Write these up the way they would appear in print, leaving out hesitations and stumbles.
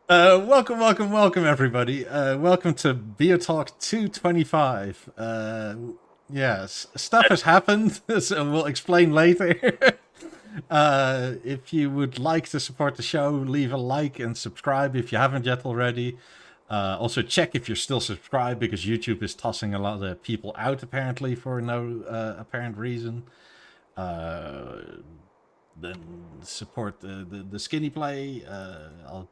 Welcome, everybody. Welcome to BeoTalk 225. Yes, stuff That's has happened, so we'll explain later. If you would like to support the show, leave a like and subscribe if you haven't yet already. Also, check if you're still subscribed because YouTube is tossing a lot of people out apparently for no apparent reason. Uh, then support the skinny play. I'll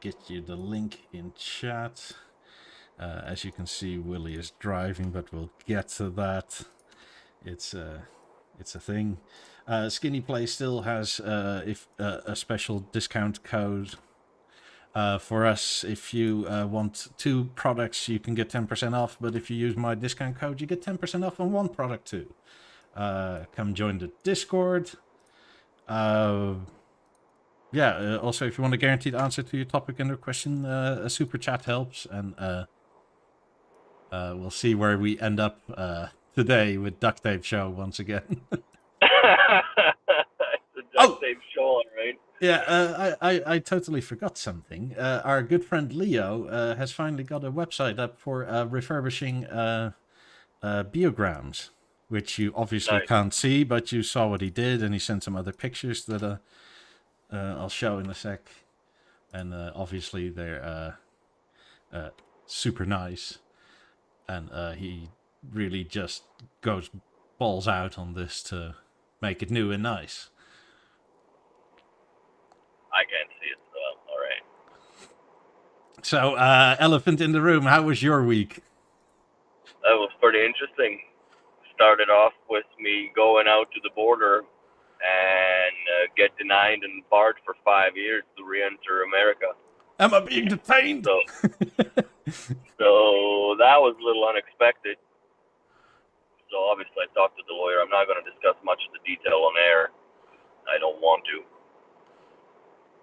get you the link in chat. As you can see, Willie is driving, but we'll get to that. It's a thing. Skinny Play still has if a special discount code for us. If you want two products, you can get 10% off. But if you use my discount code, you get 10% off on one product too. Come join the Discord. Also, if you want a guaranteed answer to your topic under question, a super chat helps, and we'll see where we end up today with Duct Tape Show once again. the duct Oh, tape show, right? yeah, I totally forgot something. Our good friend Leo has finally got a website up for refurbishing biograms, which you obviously Nice. can't see, but you saw what he did, and he sent some other pictures that I'll show in a sec. And obviously they're super nice, and he really just goes balls out on this to make it new and nice. I can't see it, so all right. So, elephant in the room, how was your week? That was pretty interesting. Started off with me going out to the border and get denied and barred for 5 years to re-enter America. Am I being detained? So, so that was a little unexpected. So obviously, I talked to the lawyer. I'm not going to discuss much of the detail on air. I don't want to.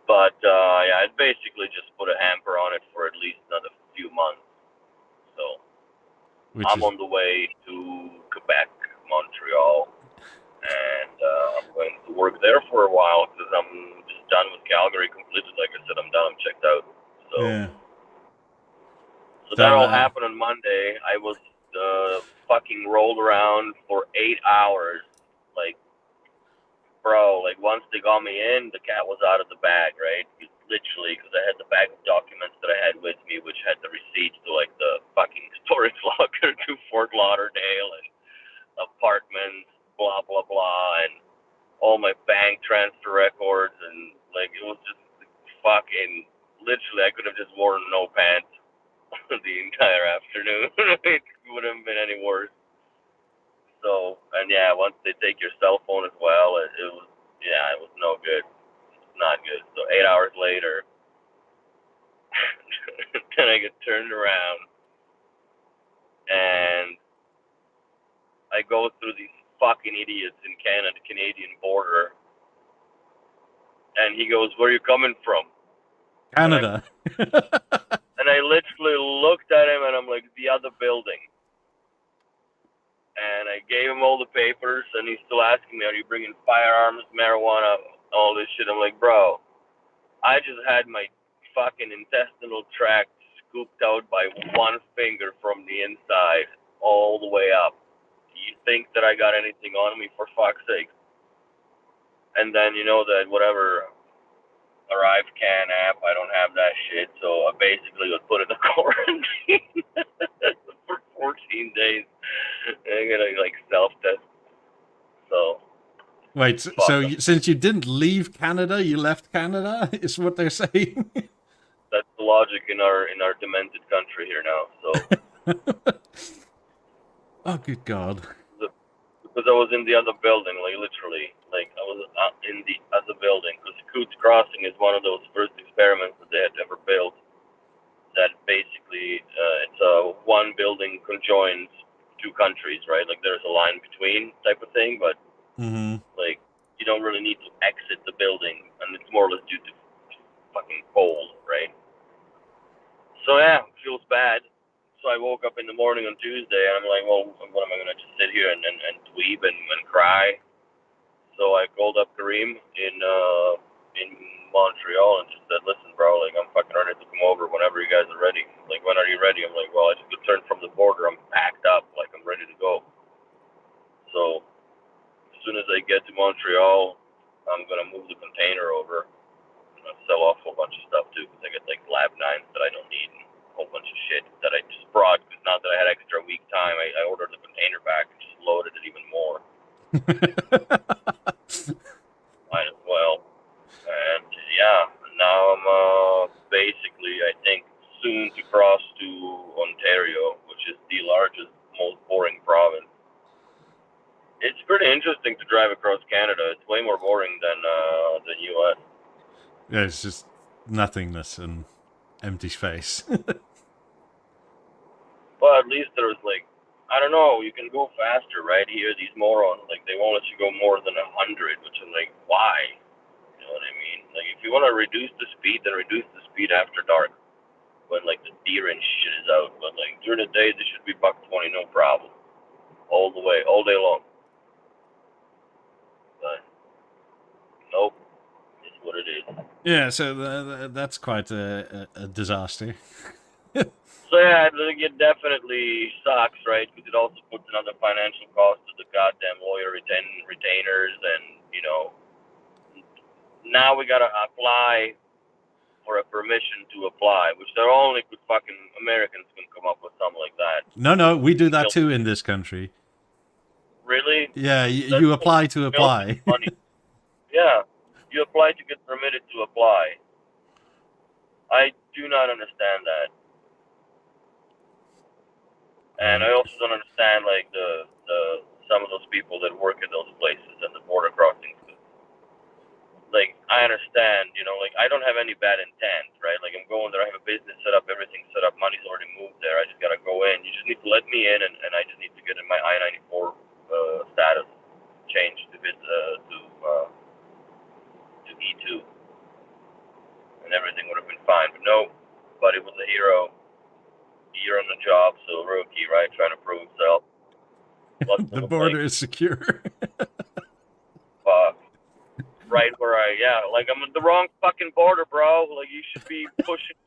But yeah, it basically just put a hamper on it for at least another few months. So Which I'm is on the way to Quebec, Montreal, and I'm going to work there for a while because I'm just done with Calgary completely. Like I said, I'm done. I'm checked out. So, yeah. so that So, all happened on Monday. I was fucking rolled around for 8 hours, like bro, like once they got me in, the cat was out of the bag, right? Literally, because I had the bag of documents that I had with me, which had the receipts to like the fucking storage locker to Fort Lauderdale and apartments, blah blah blah, and all my bank transfer records, and like it was just fucking literally, I could have just worn no pants the entire afternoon. It wouldn't have been any worse. So, and yeah, once they take your cell phone as well, it was, yeah, it was no good. It's not good. So 8 hours later, then I get turned around and I go through these fucking idiots in Canada, Canadian border, and he goes, "Where are you coming from?" And I'm, Canada. and I literally looked at him and I'm like, "The other building." And I gave him all the papers, and he's still asking me, "Are you bringing firearms, marijuana, all this shit?" I'm like, "Bro, I just had my fucking intestinal tract scooped out by one finger from the inside all the way up. You think that I got anything on me, for fuck's sake?" And then you know that whatever ArriveCan app, I don't have that shit, so I basically was put in the quarantine for 14 days. I gotta like self-test. So Wait, fuck so them. since you didn't leave Canada, you left Canada, is what they're saying? That's the logic in our demented country here now. So Oh, good God. the because I was in the other building, like literally, like I was in the other building. Because Coots Crossing is one of those first experiments that they had ever built. That basically, it's one building conjoins two countries, right? Like there's a line between type of thing, but Mm-hmm. like you don't really need to exit the building, and it's more or less due to fucking cold, right? So yeah, it feels bad. So I woke up in the morning on Tuesday, and I'm like, well, what am I gonna just sit here and dweeb and cry? So I called up Kareem in Montreal and just said, listen, bro, like, I'm fucking ready to come over whenever you guys are ready. Like, when are you ready? I'm like, well, I just returned from the border. I'm packed up. Like, I'm ready to go. So, as soon as I get to Montreal, I'm going to move the container over. I'm going to sell off a whole bunch of stuff, too, because I get, like, Lab 9s that I don't need and a whole bunch of shit that I just brought. Because now that I had extra week time, I ordered the container back and just loaded it even more. Might as well. And yeah, now I'm basically, I think, soon to cross to Ontario, which is the largest, most boring province. It's pretty interesting to drive across Canada. It's way more boring than US. Yeah, it's just nothingness and empty space. But at least there's like, I don't know, you can go faster, right? Here, these morons, like, they won't let you go more than 100, which is like, why? You know what I mean? Like, if you want to reduce the speed, then reduce the speed after dark, when like the deer and shit is out. But like during the day, they should be $120, no problem, all the way, all day long. But nope, it's what it is. Yeah, so that's quite a disaster. So yeah, it definitely sucks, right? Because it also puts another financial cost to the goddamn lawyer retainers, and you know, now we gotta apply for a permission to apply, which they're only good fucking Americans can come up with something like that. No, we do that too in this country. Really? Yeah, you apply to apply. Money. Yeah, you apply to get permitted to apply. I do not understand that. And I also don't understand, like, the some of those people that work at those places and the border crossings. Like, I understand, you know, like, I don't have any bad intent, right? Like, I'm going there, I have a business set up, everything set up, money's already moved there, I just gotta go in. You just need to let me in, and I just need to get in my I-94 status changed to E2. And everything would have been fine. But no, buddy was a hero. Year on the job, so rookie, right? Trying to prove himself. The border is secure. Fuck. Right where I'm at the wrong fucking border, bro. Like, you should be pushing.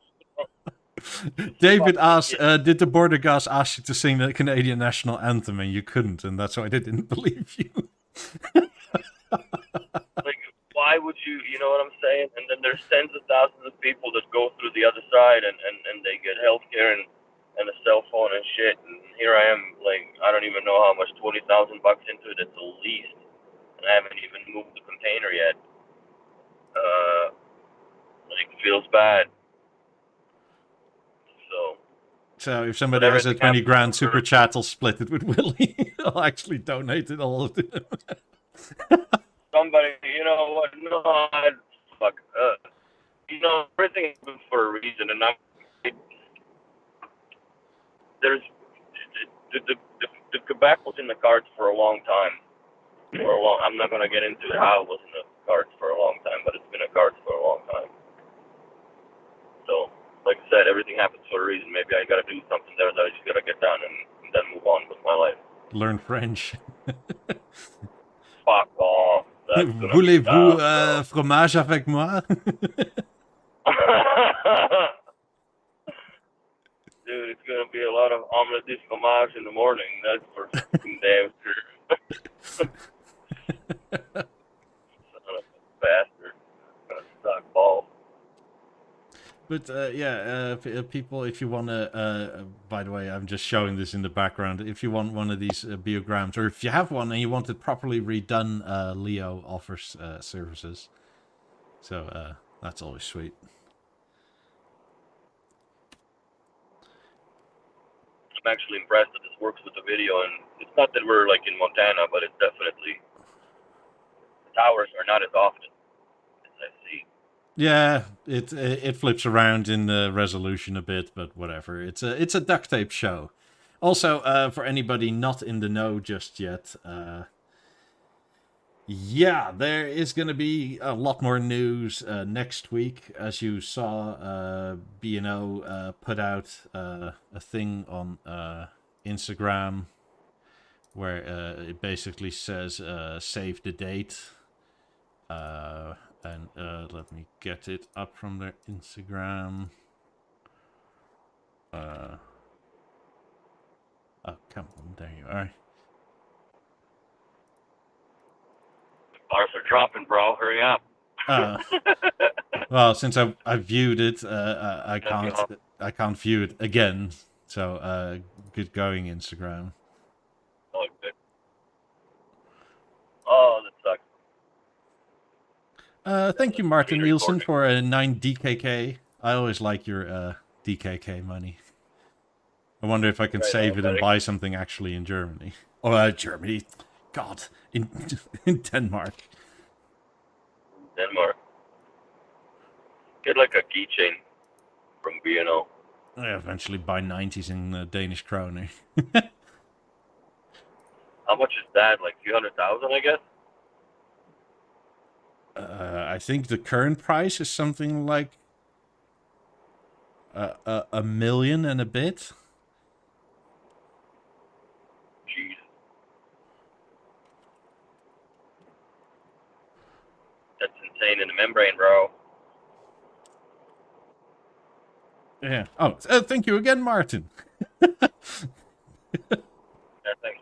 David asked, did the border guys ask you to sing the Canadian national anthem, and you couldn't, and that's why they didn't believe you? Like, why would you, you know what I'm saying? And then there's tens of thousands of people that go through the other side, and they get healthcare and a cell phone and shit, and here I am, like, I don't even know how much, $20,000 into it at the least, and I haven't even moved the container yet. Like, it feels bad. So if somebody has a 20 grand super chat, I'll split it with Willie. I'll actually donate it all to him. Somebody, you know what, no, fuck, you know, everything happens for a reason, and there's the Quebec was in the cards for a long time. I'm not gonna get into how it was in the cards for a long time, but it's been in cards for a long time. So, like I said, everything happens for a reason. Maybe I gotta do something there that I just gotta get done and then move on with my life. Learn French. Fuck off. Voulez-vous fromage avec moi? Dude, it's gonna be a lot of omelette de fromage in the morning. That's for fucking damn sure. Son of a bastard. Gonna suck balls. But people, if you want to, by the way, I'm just showing this in the background. If you want one of these Beograms, or if you have one and you want it properly redone, Leo offers services. So that's always sweet. I'm actually impressed that this works with the video, and it's not that we're like in Montana, but it's definitely, the towers are not as often as I see. Yeah, it flips around in the resolution a bit, but whatever. It's a duct tape show. Also, for anybody not in the know just yet, yeah, there is going to be a lot more news next week. As you saw, B&O put out a thing on Instagram where it basically says save the date. And let me get it up from their Instagram. Oh, come on, there you are. Bars are dropping, bro. Hurry up. Well, since I viewed it, I can't view it again. So good going, Instagram. Oh, good. Oh, that sucks. Thank you, Martin Nielsen, for a 9 DKK. I always like your DKK money. I wonder if I can save it and buy something actually in Germany. Or Germany. God, in in Denmark. Denmark. Get like a keychain from B&O. I eventually buy 90s in Danish kroner. How much is that? Like 200,000, I guess? I think the current price is something like a million and a bit. Jeez. That's insane in the membrane, bro. Yeah. Oh, thank you again, Martin. Yeah, thanks,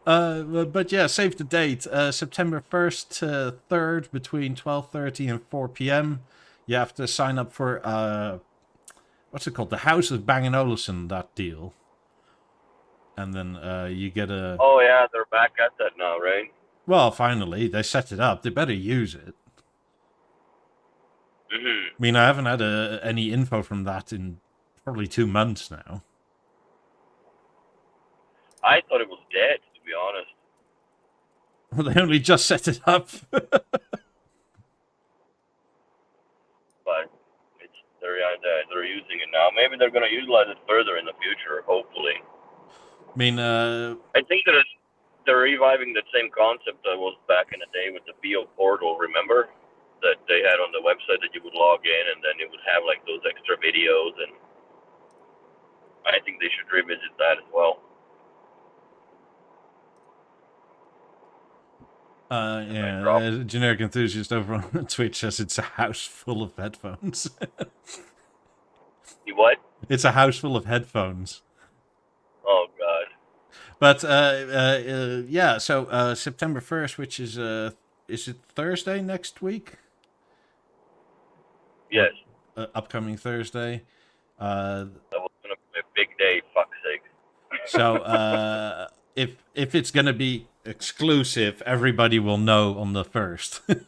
buddy. But yeah, save the date. September 1st to 3rd between 12:30 and 4 p.m. You have to sign up for, what's it called? The House of Bang & Olufsen, that deal. And then you get a... Oh, yeah, they're back at that now, right? Well, finally, they set it up. They better use it. Mm-hmm. I mean, I haven't had any info from that in probably 2 months now. I thought it was dead, to be honest. Well, they only just set it up. But they're using it now. Maybe they're going to utilize it further in the future, hopefully. I mean, I think that they're reviving the same concept that was back in the day with the Beo portal, remember? That they had on the website that you would log in and then it would have like those extra videos, and I think they should revisit that as well. Yeah, Generic Enthusiast over on Twitch says it's a house full of headphones. You what? It's a house full of headphones. Oh, God. But, yeah, so September 1st, which is it Thursday next week? Yes. Upcoming Thursday. That was going to be a big day, fuck's sake. So, if it's going to be exclusive, everybody will know on the 1st.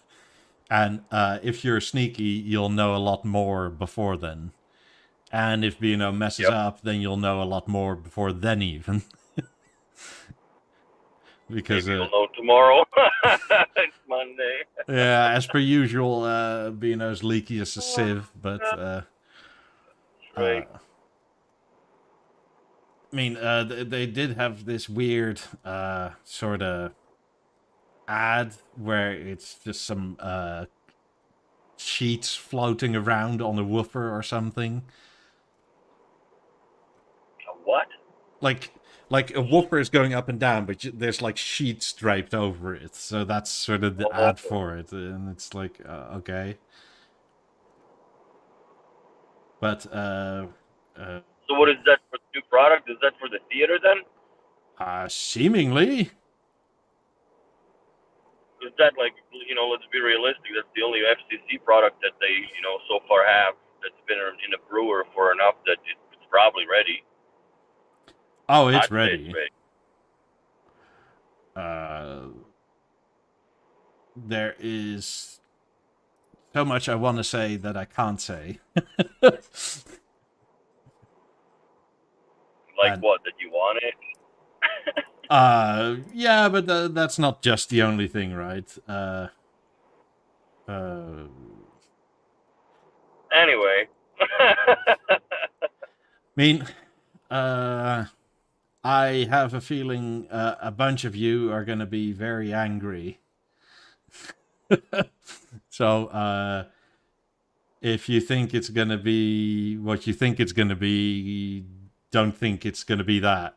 And if you're sneaky, you'll know a lot more before then. And if B&O messes up, then you'll know a lot more before then even. Because maybe you'll know tomorrow. It's Monday. Yeah, as per usual, B&O's leaky as a sieve, but right. I mean, they did have this weird sort of ad where it's just some sheets floating around on a woofer or something. A what? Like a woofer is going up and down, but there's like sheets draped over it. So that's sort of the ad for it, and it's like okay. But so what is that for the new product? Is that for the theater then? Seemingly. Is that like, let's be realistic, that's the only FCC product that they, so far have that's been in a brewer for enough that it's probably ready. Oh, it's ready. There is so much I want to say that I can't say. What, that you want it? Yeah, but that's not just the only thing, right? Anyway. I mean, I have a feeling a bunch of you are going to be very angry. So, if you think it's going to be what you think it's going to be, don't think it's going to be that.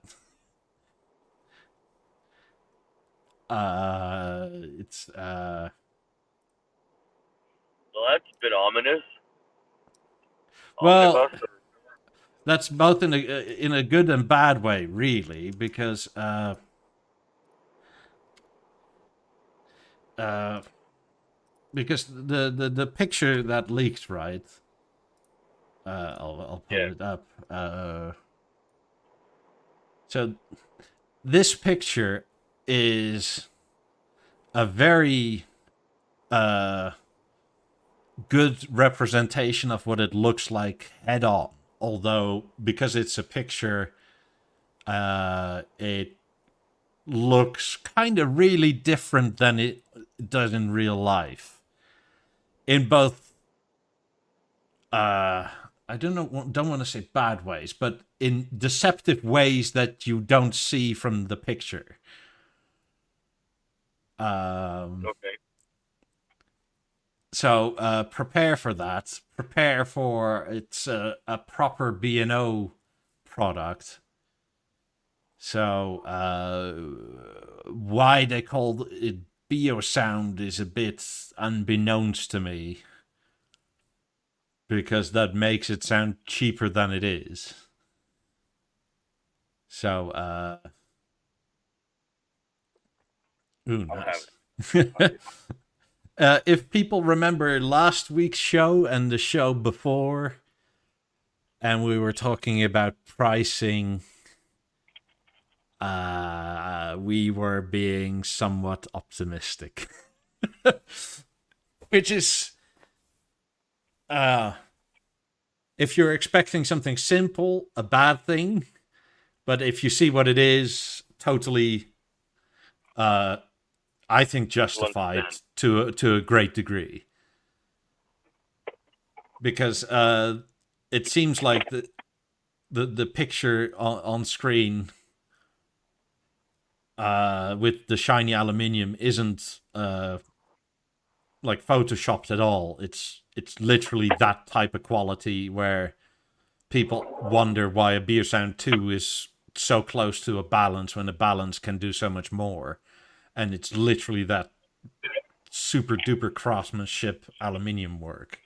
Well, that's a bit ominous. Well, Omnibus or that's both in a good and bad way, really, because the picture that leaked, right? I'll pull yeah. it up. So this picture is a very good representation of what it looks like head on. Although, because it's a picture, it looks kind of really different than it does in real life. In both, I don't want to say bad ways, but in deceptive ways that you don't see from the picture. Okay. So prepare for that. Prepare for it's a proper B&O product. So why they called it Beosound is a bit unbeknownst to me, because that makes it sound cheaper than it is. So ooh, nice. If people remember last week's show and the show before, and we were talking about pricing, we were being somewhat optimistic. Which is, if you're expecting something simple, a bad thing. But if you see what it is, totally, I think justified to a great degree. Because it seems like the picture on screen with the shiny aluminium isn't like photoshopped at all. It's literally that type of quality where people wonder why a Beosound 2 is so close to a balance when a balance can do so much more. And it's literally that super duper craftsmanship aluminium work.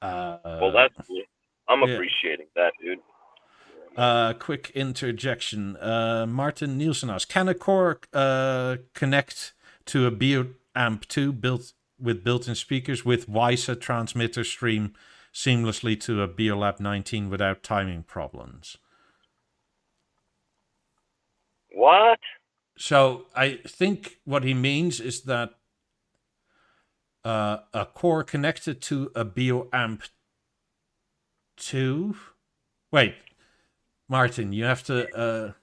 Well, that's cool. I'm appreciating that, dude. Quick interjection. Martin Nielsen asks, can a core connect to a BeoAmp 2 built with built-in speakers with WiSA transmitter stream seamlessly to a BeoLab 19 without timing problems? What? So I think what he means is that a core connected to a BeoAmp 2. Wait, Martin, you have to.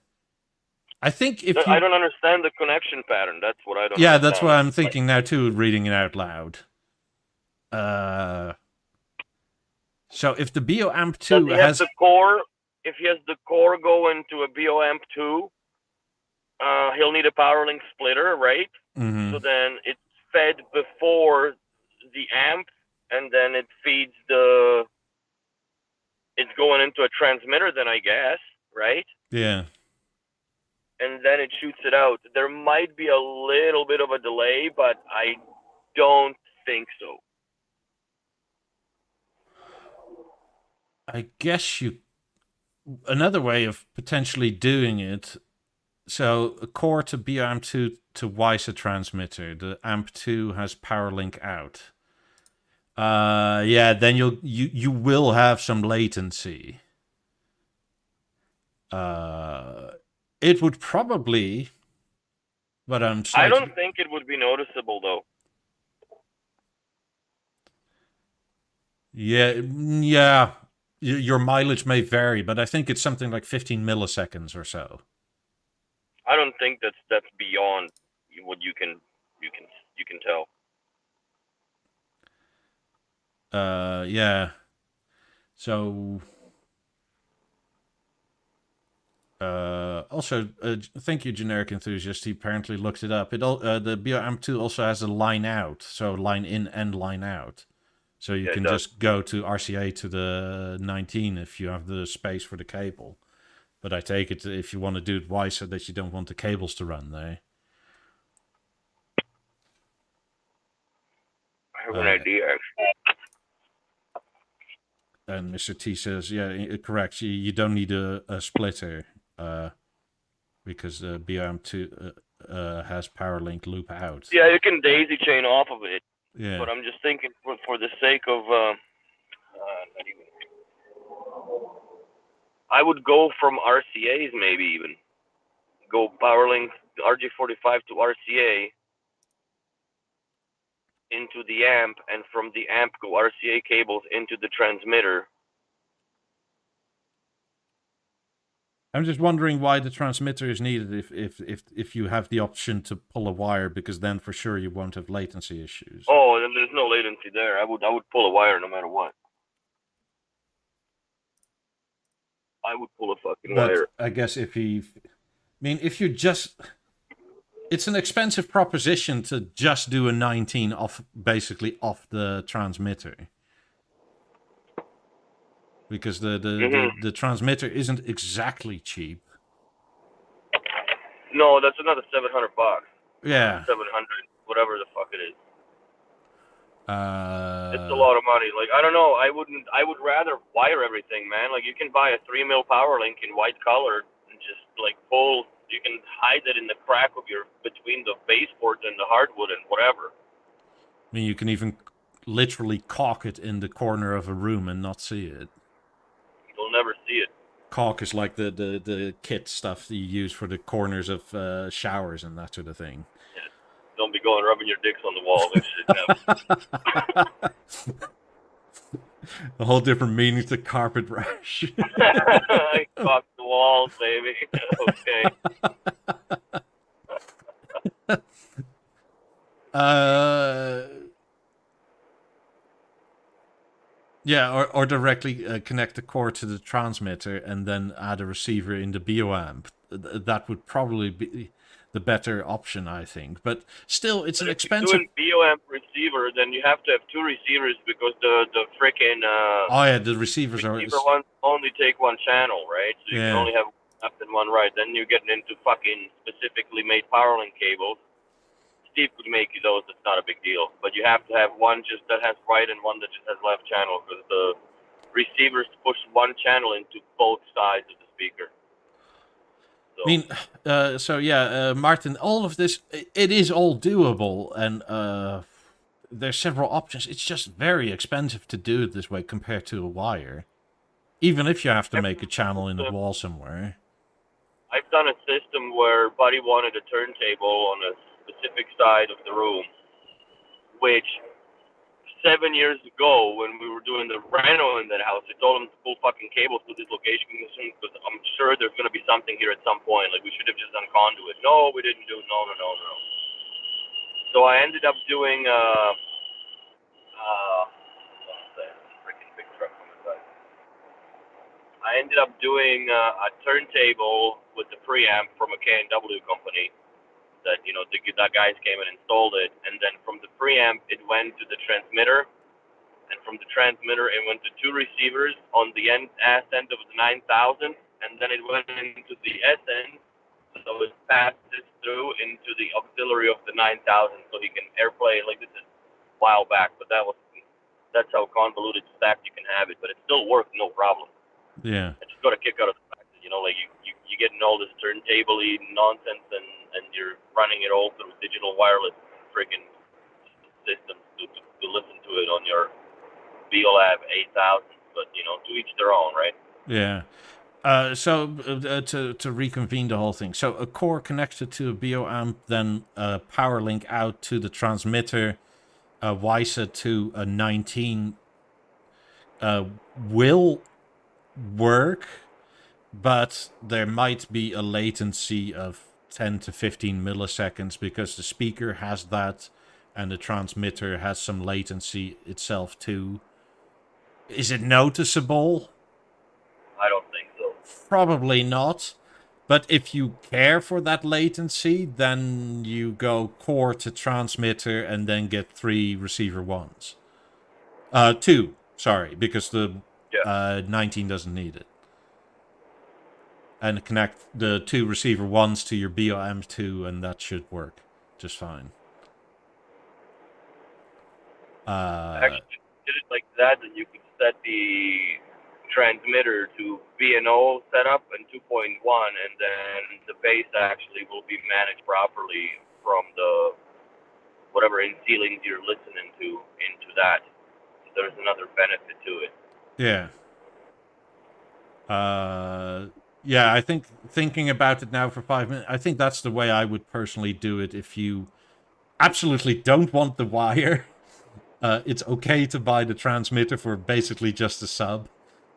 I think if you. I don't understand the connection pattern. That's what I don't. Yeah, understand. that's what I'm thinking now too. Reading it out loud. So if the BeoAmp 2 has the core, if he has the core go into a BeoAmp 2, he'll need a PowerLink splitter, right? Mm-hmm. So then it's fed before the amp, and then it feeds the. It's going into a transmitter, then I guess, right? Yeah. And then it shoots it out. There might be a little bit of a delay, but I don't think so. I guess another way of potentially doing it. So a core to BeoAmp 2 to WiSA transmitter. The AMP 2 has PowerLink out. Yeah, then you will have some latency. It would probably, but I don't think it would be noticeable though. Yeah. Your mileage may vary, but I think it's something like 15 milliseconds or so. I don't think that's beyond what you can tell. Yeah. So also thank you, Generic Enthusiast. He apparently looked it up. The BeoAmp 2 also has a line out, so line in and line out. So you can just go to RCA to the 19 if you have the space for the cable. But I take it if you want to do it WiSA that you don't want the cables to run there. have an idea. And Mr. T says, yeah, correct. You don't need a splitter because BeoAmp 2 has PowerLink loop out. Yeah, you can daisy chain off of it. Yeah. But I'm just thinking for the sake of, I would go from RCAs maybe even. Go PowerLink RG45 to RCA into the amp, and from the amp go RCA cables into the transmitter. I'm just wondering why the transmitter is needed if you have the option to pull a wire, because then for sure you won't have latency issues. Oh, then there's no latency there. I would pull a wire no matter what. I would pull a fucking wire. I guess if you just, it's an expensive proposition to just do a 19 basically off the transmitter. Because the transmitter isn't exactly cheap. No, that's another $700. Yeah. 700, whatever the fuck it is. It's a lot of money. Like, I don't know. I would rather wire everything, man. Like, you can buy a 3mm PowerLink in white color and just like pull. You can hide it in the crack of between the baseboard and the hardwood and whatever. I mean, you can even literally caulk it in the corner of a room and not see it. You'll never see it. Caulk is like the kit stuff that you use for the corners of showers and that sort of thing. Yeah. Don't be going rubbing your dicks on the wall. That shit happens. A whole different meaning to carpet rash. I caulk the walls, baby. Okay. Yeah, or directly connect the cord to the transmitter and then add a receiver in the BeoAmp. That would probably be the better option, I think. But still, it's an expensive... If you're doing BeoAmp receiver, then you have to have two receivers because the frickin' oh yeah, the receivers receiver ones only take one channel, right? So you can only have left and one right. Then you're getting into fucking specifically made PowerLink cables. Steve could make you those. It's not a big deal, but you have to have one just that has right and one that just has left channel, because the receivers push one channel into both sides of the speaker. So. I mean, Martin, all of this, it is all doable, and there's several options. It's just very expensive to do it this way compared to a wire, even if you have to make a channel in the wall somewhere. I've done a system where Buddy wanted a turntable on a specific side of the room, which 7 years ago when we were doing the reno in that house, I told him to pull fucking cables to this location because I'm sure there's going to be something here at some point. Like, we should have just done conduit. No, we didn't do. No. So I ended up doing freaking big truck on the side. I ended up doing a turntable with the preamp from a K&W company. That, you know, the guys came and installed it, and then from the preamp it went to the transmitter, and from the transmitter it went to two receivers on the ass end of the 9000, and then it went into the S end, so it passed this through into the auxiliary of the 9000, so he can airplay. Like, this is a while back, but that's how convoluted stacked you can have it, but it still worked no problem. Yeah. I just got a kick out of the fact that, you know, like, you getting all this turntable-y nonsense, and you're running it all through digital wireless friggin' systems to listen to it on your BeoLab 8000. But, you know, to each their own, right? Yeah. So to reconvene the whole thing. So a core connected to a BeoAmp, then power link out to the transmitter, WiSA to a 19 will work, but there might be a latency of 10 to 15 milliseconds because the speaker has that and the transmitter has some latency itself too. Is it noticeable? I don't think so. Probably not. But if you care for that latency, then you go core to transmitter and then get 3 receiver ones. 2, sorry, because the 19 doesn't need it. And connect the 2 receiver ones to your BeoAmp 2, and that should work just fine. Actually, if you did it like that, then you could set the transmitter to B&O setup and 2.1, and then the bass actually will be managed properly from the whatever in ceilings you're listening to into that. So there's another benefit to it. Yeah. Yeah, I think thinking about it now for 5 minutes, I think that's the way I would personally do it. If you absolutely don't want the wire, it's okay to buy the transmitter for basically just a sub.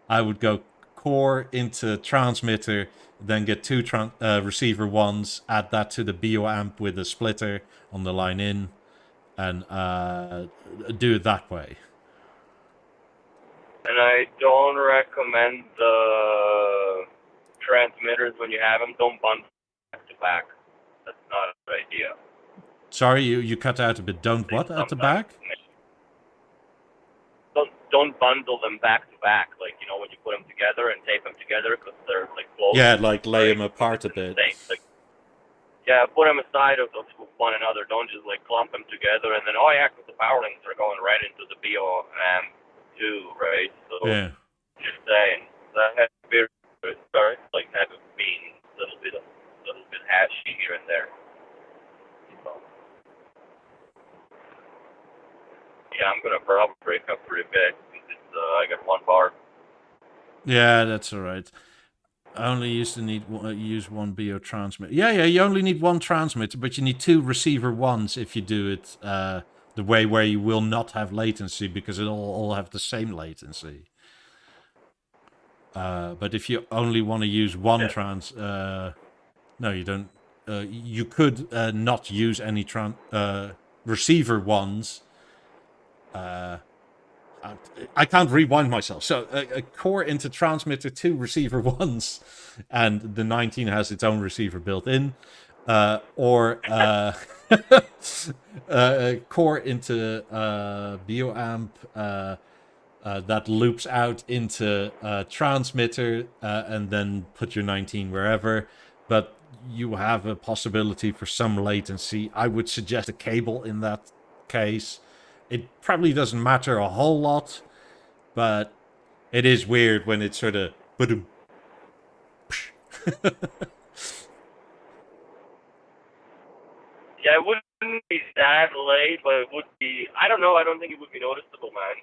I would go core into transmitter, then get two receiver ones, add that to the BeoAmp with a splitter on the line in, and do it that way. And I don't recommend the transmitters when you have them. Don't bundle back to back. That's not a good idea. Sorry, you cut out a bit. Don't what at the back? Don't bundle them back to back, like, you know, when you put them together and tape them together, because they're like close. Yeah, like lay them apart a bit. Like, yeah, put them aside of one another. Don't just like clump them together and then because the power links are going right into the BeoAmp too, right? So Yeah. just saying that has to be sorry, like have it being a little bit hashy here and there. So, yeah, I'm gonna probably break up pretty big because I got one bar. Yeah, that's all right. I only used to use one Beo transmitter. Yeah, you only need one transmitter, but you need two receiver ones if you do it the way where you will not have latency, because it'll all have the same latency. But if you only want to use one no, you don't. You could not use any receiver ones. I can't rewind myself. So a core into transmitter, two receiver ones, and the 19 has its own receiver built in, or a core into BeoAmp that loops out into transmitter, and then put your 19 wherever. But you have a possibility for some latency. I would suggest a cable in that case. It probably doesn't matter a whole lot, but it is weird when it's sort of boom. Yeah, it wouldn't be that late, but it would be. I don't know. I don't think it would be noticeable, man.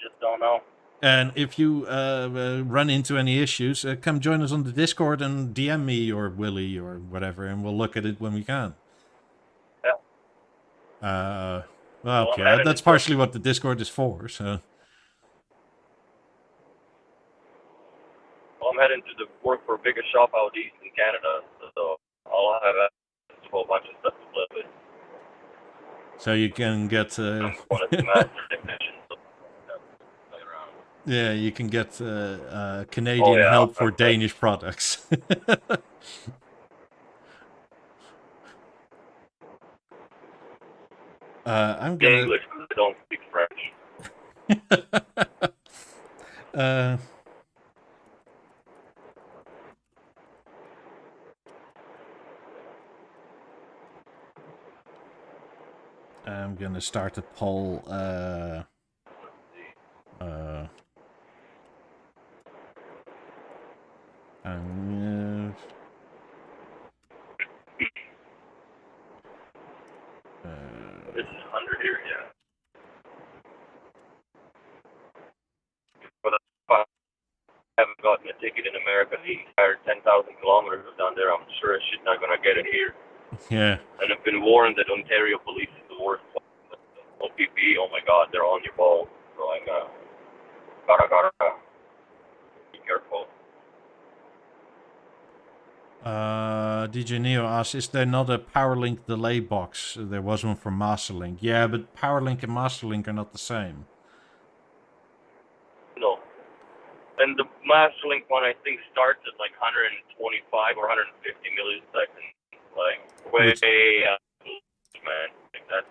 Just don't know. And if you run into any issues, come join us on the Discord and DM me or Willie or whatever, and we'll look at it when we can. Yeah. Well, okay, that's partially what the Discord is for. So. Well, I'm heading to work for a bigger shop out east in Canada, so I'll have a whole bunch of stuff to play with. So you can get. Yeah, you can get Canadian help for Danish products. I'm gonna. English, because I don't speak French. I'm gonna start a poll. This is 100 here, yeah. But I haven't gotten a ticket in America the entire 10,000 kilometers down there. I'm sure shit not gonna get it here. Yeah. And I've been warned that Ontario police is the worst. OPP, oh my God, they're on your ball. So I gotta be careful. DJ Neo asks, is there not a PowerLink delay box? There was one for MasterLink. Yeah, but PowerLink and MasterLink are not the same. No. And the MasterLink one, I think, starts at like 125 or 150 milliseconds. Like, way man. Like that's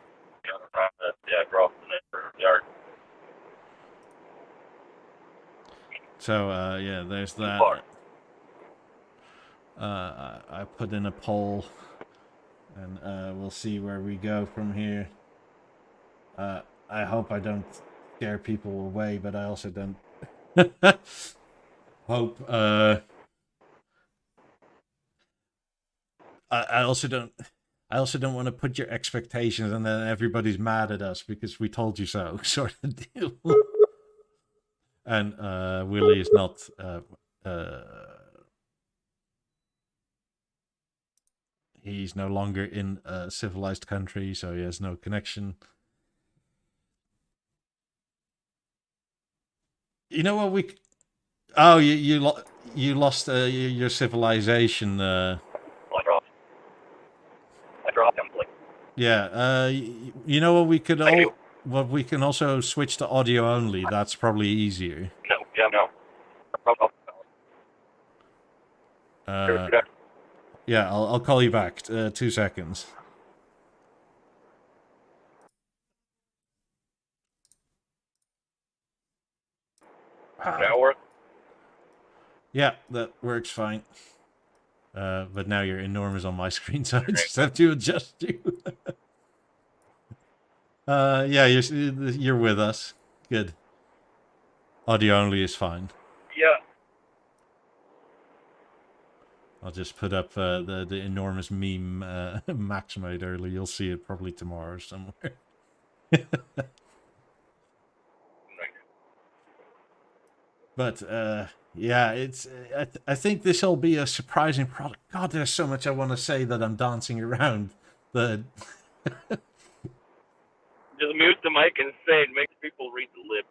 across the yard. So, yeah, there's that. I put in a poll. And we'll see where we go from here. I hope I don't scare people away, but I also don't hope. I also don't. I also don't want to put your expectations and then everybody's mad at us because we told you so, sort of deal. And Willie is not. He's no longer in a civilized country, so he has no connection. You know what we? Oh, you lost your civilization. I dropped him. Like, Yeah. You know what we could what we can also switch to audio only. That's probably easier. no, yeah, no. Yeah, I'll call you back. 2 seconds. That work? Yeah, that works fine. But now you're enormous on my screen, so I just have to adjust you. Yeah, you're with us. Good. Audio only is fine. Yeah. I'll just put up the enormous meme Max made earlier. You'll see it probably tomorrow somewhere. But yeah, it's. I think this will be a surprising product. God, there's so much I want to say that I'm dancing around. But Just mute the mic and say it makes people read the lips.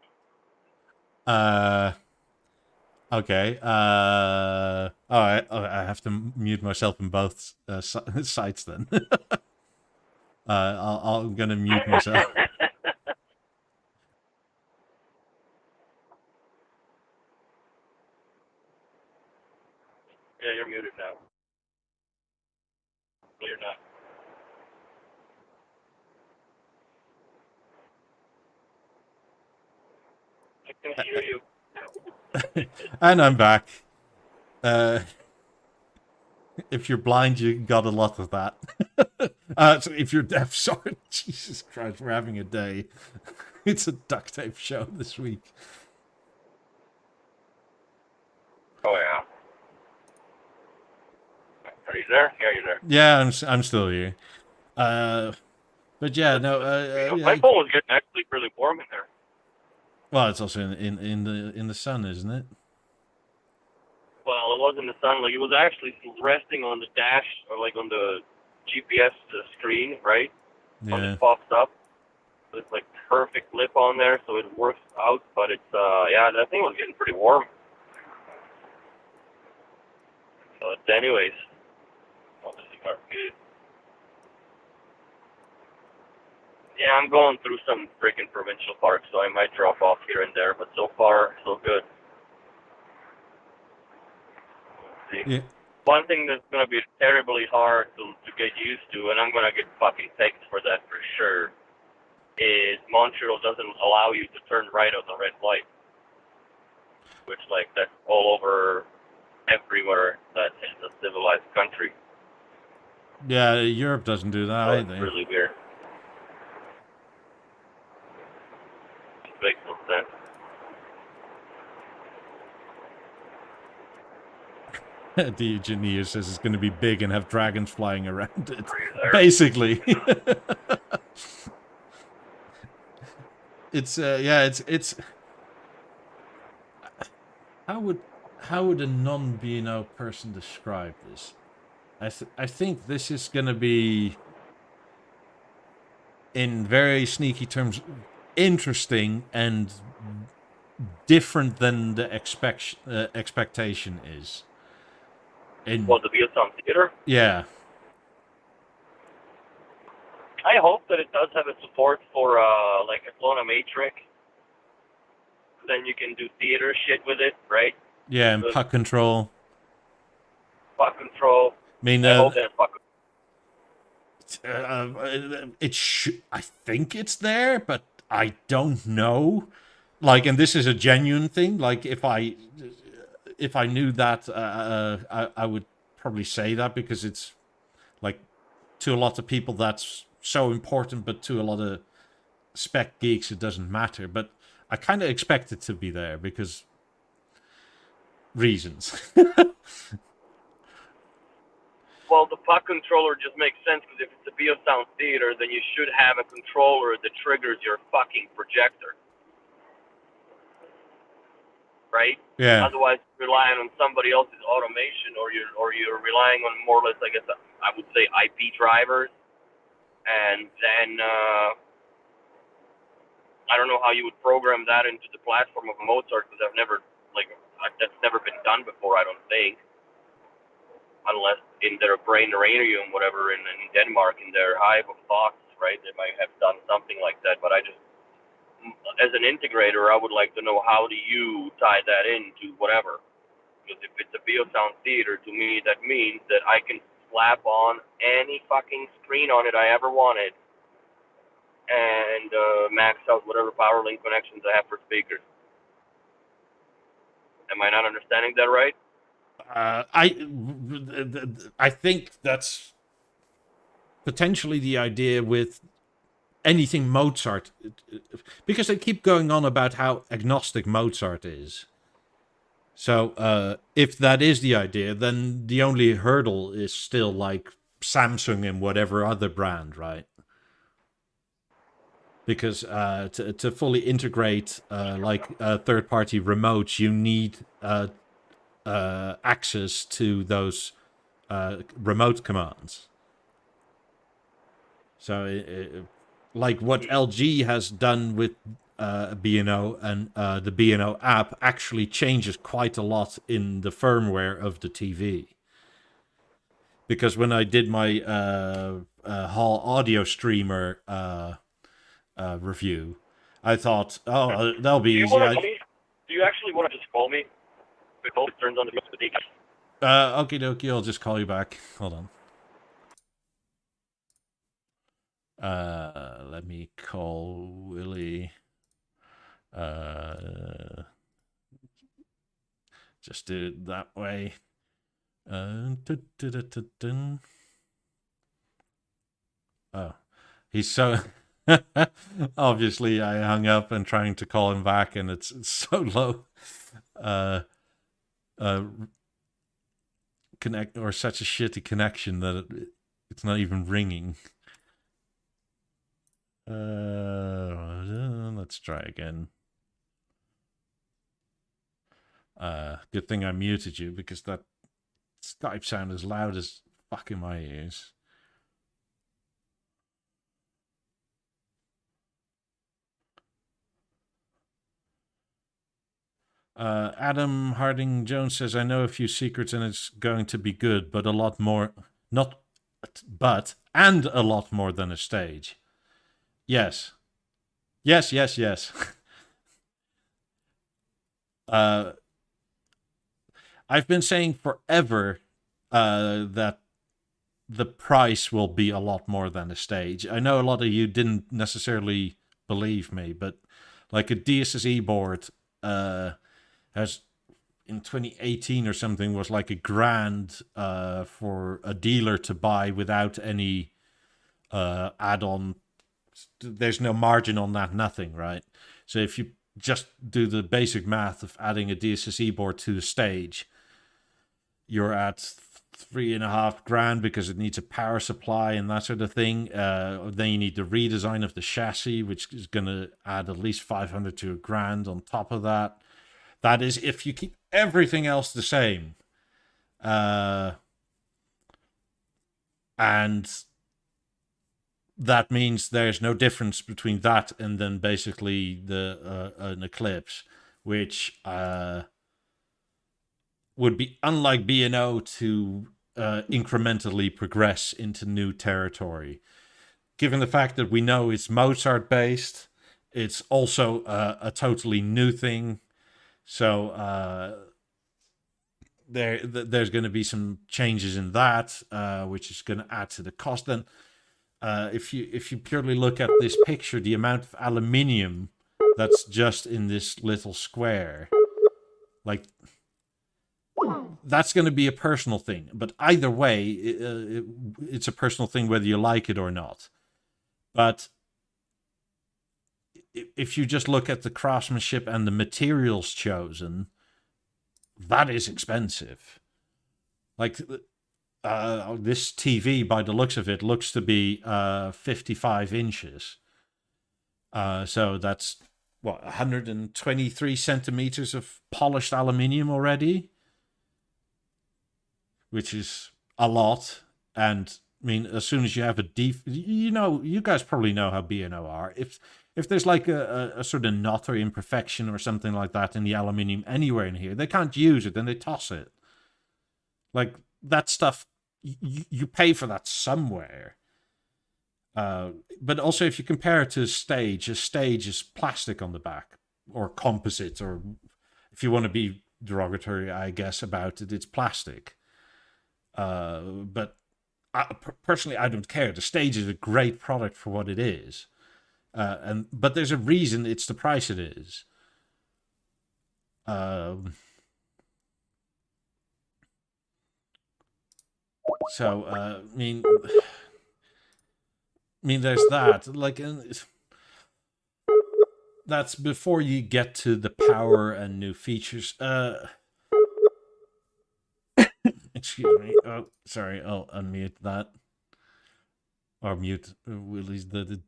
Okay. Oh, I have to mute myself in both sites then. I'm gonna mute myself. Yeah, you're muted now. No, you're not. I can hear you. And I'm back. If you're blind, you got a lot of that. So if you're deaf, sorry. Jesus Christ, we're having a day. It's a duct tape show this week. Oh, yeah. Are you there? Yeah, you're there. Yeah, I'm still here. But yeah, no. My phone was getting actually really warm in there. Well, it's also in the sun, isn't it? Well, it wasn't the sun. Like, it was actually resting on the dash or like on the GPS screen, right? Yeah. When it pops up, it's like perfect lip on there, so it works out. But it's yeah, that thing was getting pretty warm. But anyways, obviously not good. Yeah, I'm going through some freaking provincial parks, so I might drop off here and there. But so far, so good. Yeah. One thing that's going to be terribly hard to get used to, and I'm going to get fucking text for that for sure, is Montreal doesn't allow you to turn right on the red light. Which, like, that's all over everywhere that is a civilized country. Yeah, Europe doesn't do that So either. it's really weird. It makes no sense. The engineer says it's going to be big and have dragons flying around it. Basically. It's yeah, it's how would a non-BNO person describe this? I think this is going to be, in very sneaky terms, interesting and different than the expectation is. Well, the Beosound Theater? Yeah. I hope that it does have a support for, like, a Clona Matrix. Then you can do theater shit with it, right? Yeah, and puck control. Puck control. I mean, I hope that's puck I think it's there, but I don't know. Like, and this is a genuine thing. Like, if I knew that, I would probably say that because it's like to a lot of people that's so important, but to a lot of spec geeks it doesn't matter. But I kind of expect it to be there because reasons. Well, the puck controller just makes sense because if it's a Beosound theater, then you should have a controller that triggers your fucking projector, right? Yeah. Otherwise, you're relying on somebody else's automation, or you're relying on more or less, I guess, I would say IP drivers, and then I don't know how you would program that into the platform of a Mozart because that's never been done before. I don't think. Unless in their brainarium, whatever, in Denmark, in their hive of thoughts, right? They might have done something like that. But as an integrator, I would like to know how do you tie that into whatever. Because if it's a Beosound theater, to me, that means that I can slap on any fucking screen on it I ever wanted and max out whatever power link connections I have for speakers. Am I not understanding that right? I think that's potentially the idea with anything Mozart, because they keep going on about how agnostic Mozart is. So if that is the idea, then the only hurdle is still like Samsung and whatever other brand, right? Because to fully integrate third-party remotes, you need access to those remote commands. So, like what LG has done with B&O and the B&O app actually changes quite a lot in the firmware of the TV. Because when I did my Hall audio streamer review, I thought, oh, that'll be easy. Do you actually want to just call me? It turns on the okie dokie, I'll just call you back. Hold on. Let me call Willie. Just do it that way. Oh, he's so... Obviously, I hung up and trying to call him back, and it's so low. Connect or such a shitty connection that it's not even ringing. Let's try again. Good thing I muted you because that Skype sound is loud as fuck in my ears. Adam Harding Jones says, I know a few secrets and it's going to be good, but a lot more, and a lot more than a stage. Yes. Yes. I've been saying forever that the price will be a lot more than a stage. I know a lot of you didn't necessarily believe me, but like a DSSE board has in 2018 or something was like $1,000 for a dealer to buy without any add-on. There's no margin on that, nothing, right? So if you just do the basic math of adding a DSSE board to the stage, you're at $3,500 because it needs a power supply and that sort of thing. Then you need the redesign of the chassis, which is going to add at least $500 to $1,000 on top of that. That is if you keep everything else the same. And that means there's no difference between that and then basically an Eclipse, which would be unlike B&O to incrementally progress into new territory. Given the fact that we know it's Mozart based, it's also a totally new thing. So there's going to be some changes in that, which is going to add to the cost. Then, if you purely look at this picture, the amount of aluminium that's just in this little square, like that's going to be a personal thing. But either way, it's a personal thing whether you like it or not. But if you just look at the craftsmanship and the materials chosen, that is expensive. Like this TV, by the looks of it, looks to be 55 inches. So that's, what, 123 centimeters of polished aluminium already? Which is a lot. And, I mean, as soon as you have a you guys probably know how B&O are. If there's like a sort of knot or imperfection or something like that in the aluminium anywhere in here, they can't use it, then they toss it. Like, that stuff, you pay for that somewhere. But also, if you compare it to a stage is plastic on the back, or composite, or if you want to be derogatory, I guess, about it, it's plastic. But personally, I don't care. The stage is a great product for what it is. But there's a reason it's the price it is. So, I mean, there's that. Like, that's before you get to the power and new features. Excuse me. Oh, sorry. I'll unmute that. Or mute Willie's the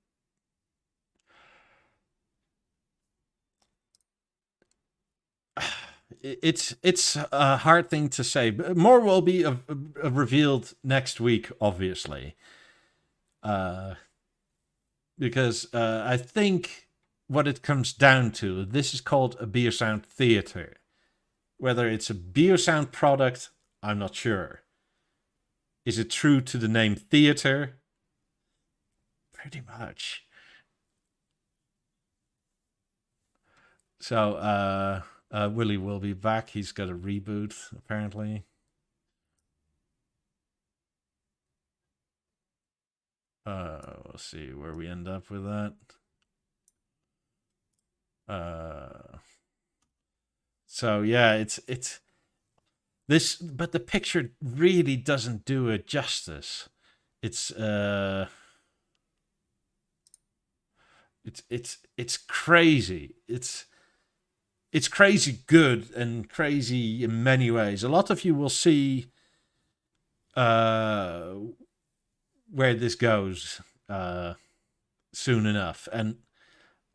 It's a hard thing to say. More will be revealed next week, obviously. Because I think what it comes down to, this is called a Beosound Theater. Whether it's a Beosound product, I'm not sure. Is it true to the name Theater? Pretty much. So, Willie will be back. He's got a reboot, apparently. We'll see where we end up with that. So yeah, it's this, but the picture really doesn't do it justice. It's crazy. It's crazy good and crazy in many ways. A lot of you will see where this goes soon enough, and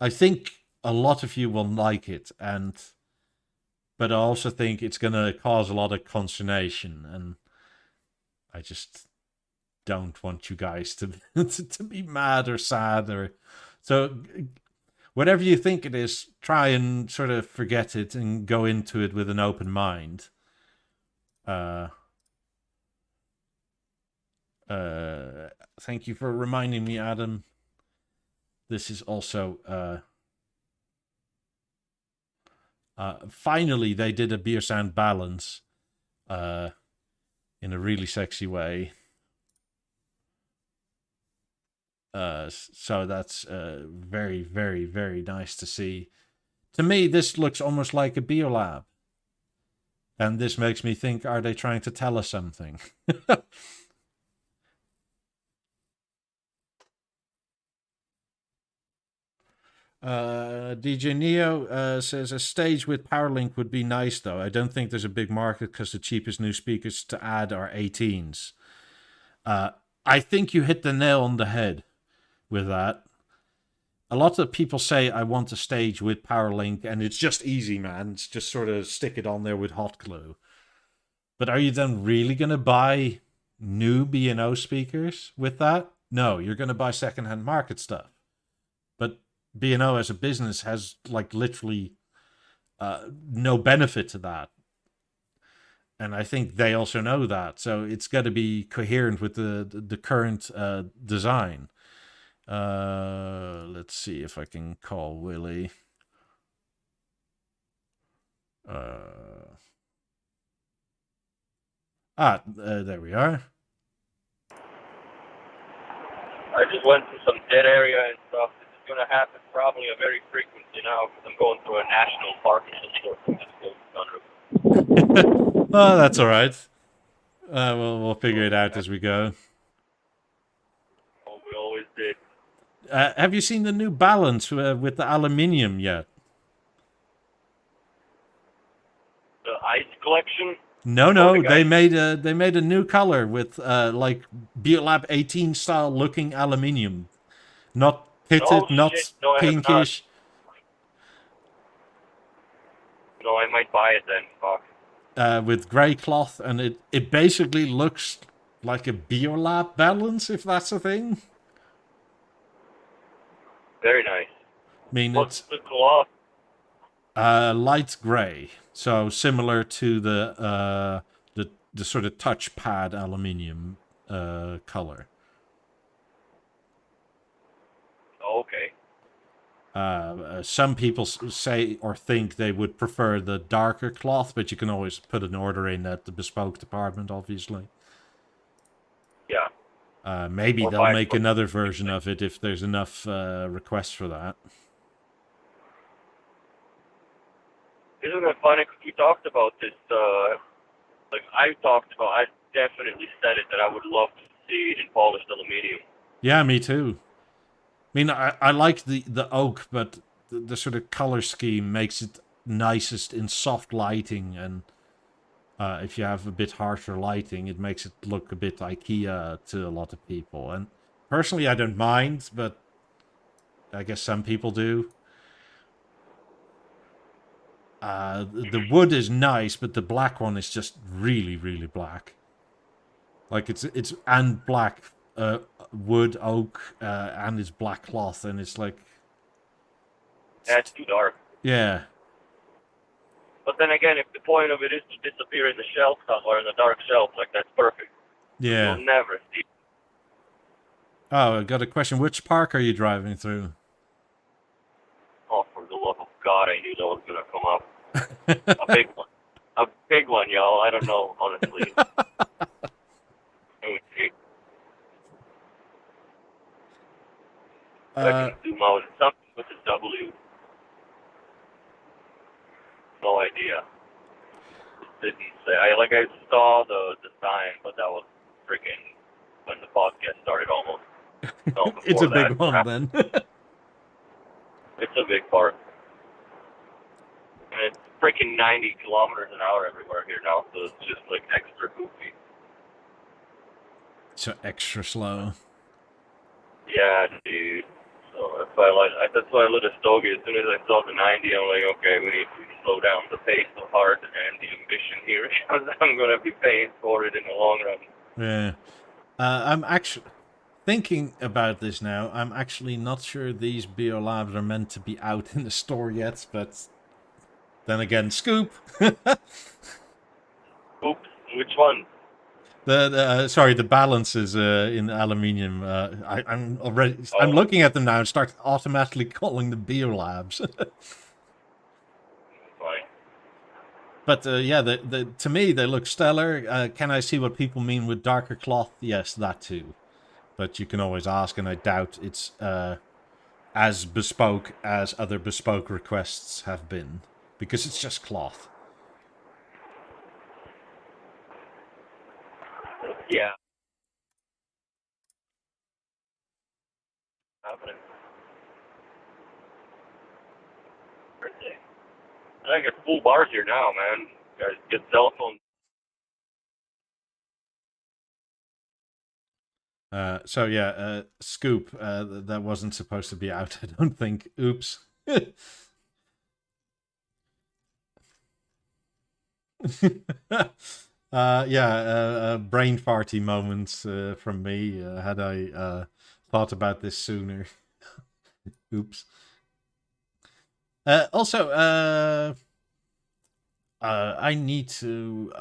I think a lot of you will like it, but I also think it's going to cause a lot of consternation, and I just don't want you guys to to be mad or sad, or so. Whatever you think it is, try and sort of forget it and go into it with an open mind. Thank you for reminding me, Adam. This is also finally they did a Beosound balance in a really sexy way. So that's very, very, very nice to see. To me, this looks almost like a BeoLab. And this makes me think, are they trying to tell us something? DJ Neo says a stage with PowerLink would be nice, though. I don't think there's a big market because the cheapest new speakers to add are 18s. I think you hit the nail on the head with that. A lot of people say, I want a stage with PowerLink, and it's just easy, man. It's just sort of stick it on there with hot glue. But are you then really going to buy new B&O speakers with that? No, you're going to buy secondhand market stuff. But B&O as a business has like literally no benefit to that. And I think they also know that. So it's got to be coherent with the current design. Let's see if I can call Willie. There we are. I just went to some dead area and stuff. This is going to happen probably very frequently now because I'm going through a national park in the Oh, that's all right. We'll figure it out as we go. Oh, we always did. Have you seen the new balance with the aluminium yet? The ice collection. No, Or the no, guy. they made a new color with like BeoLab 18 style looking aluminium, not Oh pitted, shit! not No, I have not. pinkish. No, I might buy it then. Fuck. With grey cloth, and it basically looks like a BeoLab balance, if that's a thing. Very nice. I mean, What's it's the cloth? light grey, so similar to the sort of touchpad aluminium color. Oh, okay. Some people say or think they would prefer the darker cloth, but you can always put an order in at the bespoke department, obviously. Yeah. Maybe Or they'll buy make from. another version of it if there's enough requests for that. Isn't it funny? 'Cause we talked about this. Like I definitely said it that I would love to see it in polished aluminium. Yeah, me too. I mean, I like the oak, but the sort of color scheme makes it nicest in soft lighting, and if you have a bit harsher lighting, it makes it look a bit IKEA to a lot of people. And personally, I don't mind, but I guess some people do. The wood is nice, but the black one is just really, really black. Like it's and black wood, oak, and it's black cloth, and it's like, That's too dark. yeah, But then again, if the point of it is to disappear in the shelf or in the dark shelf, like that's perfect. yeah. You'll never see. Oh, I got a question. Which park are you driving through? Oh, for the love of God, I knew that was gonna come up. A big one. A big one, y'all. I don't know, honestly. Let me see. I Uh, can zoom out. It's something with a W. No idea. It didn't say. I saw the sign, but that was freaking when the podcast started almost. No, it's a before big that. one then. It's a big park. And it's freaking 90 kilometers an hour everywhere here now, so it's just like extra goofy. So extra slow. Yeah, dude. So that's why I lit a stogie. As soon as I saw the 90, I'm like, okay, we need to slow down the pace, the heart, and the ambition here, because I'm gonna be paying for it in the long run. Yeah. I'm actually thinking about this now. I'm actually not sure these BeoLabs are meant to be out in the store yet, but then again, scoop. Oops, which one? Sorry, the balance is in aluminium. I'm Oh, looking at them now and start automatically calling them BeoLabs. fine. But yeah, to me they look stellar. Can I see what people mean with darker cloth? Yes, that too. But you can always ask, and I doubt it's as bespoke as other bespoke requests have been, because it's just cloth. Yeah. Happening. Birthday. I got full bars here now, man. Guys, get cell phones. So yeah, Scoop, that wasn't supposed to be out, I don't think. Oops. Brain farty moments from me. Had I thought about this sooner. Oops. Also, I need to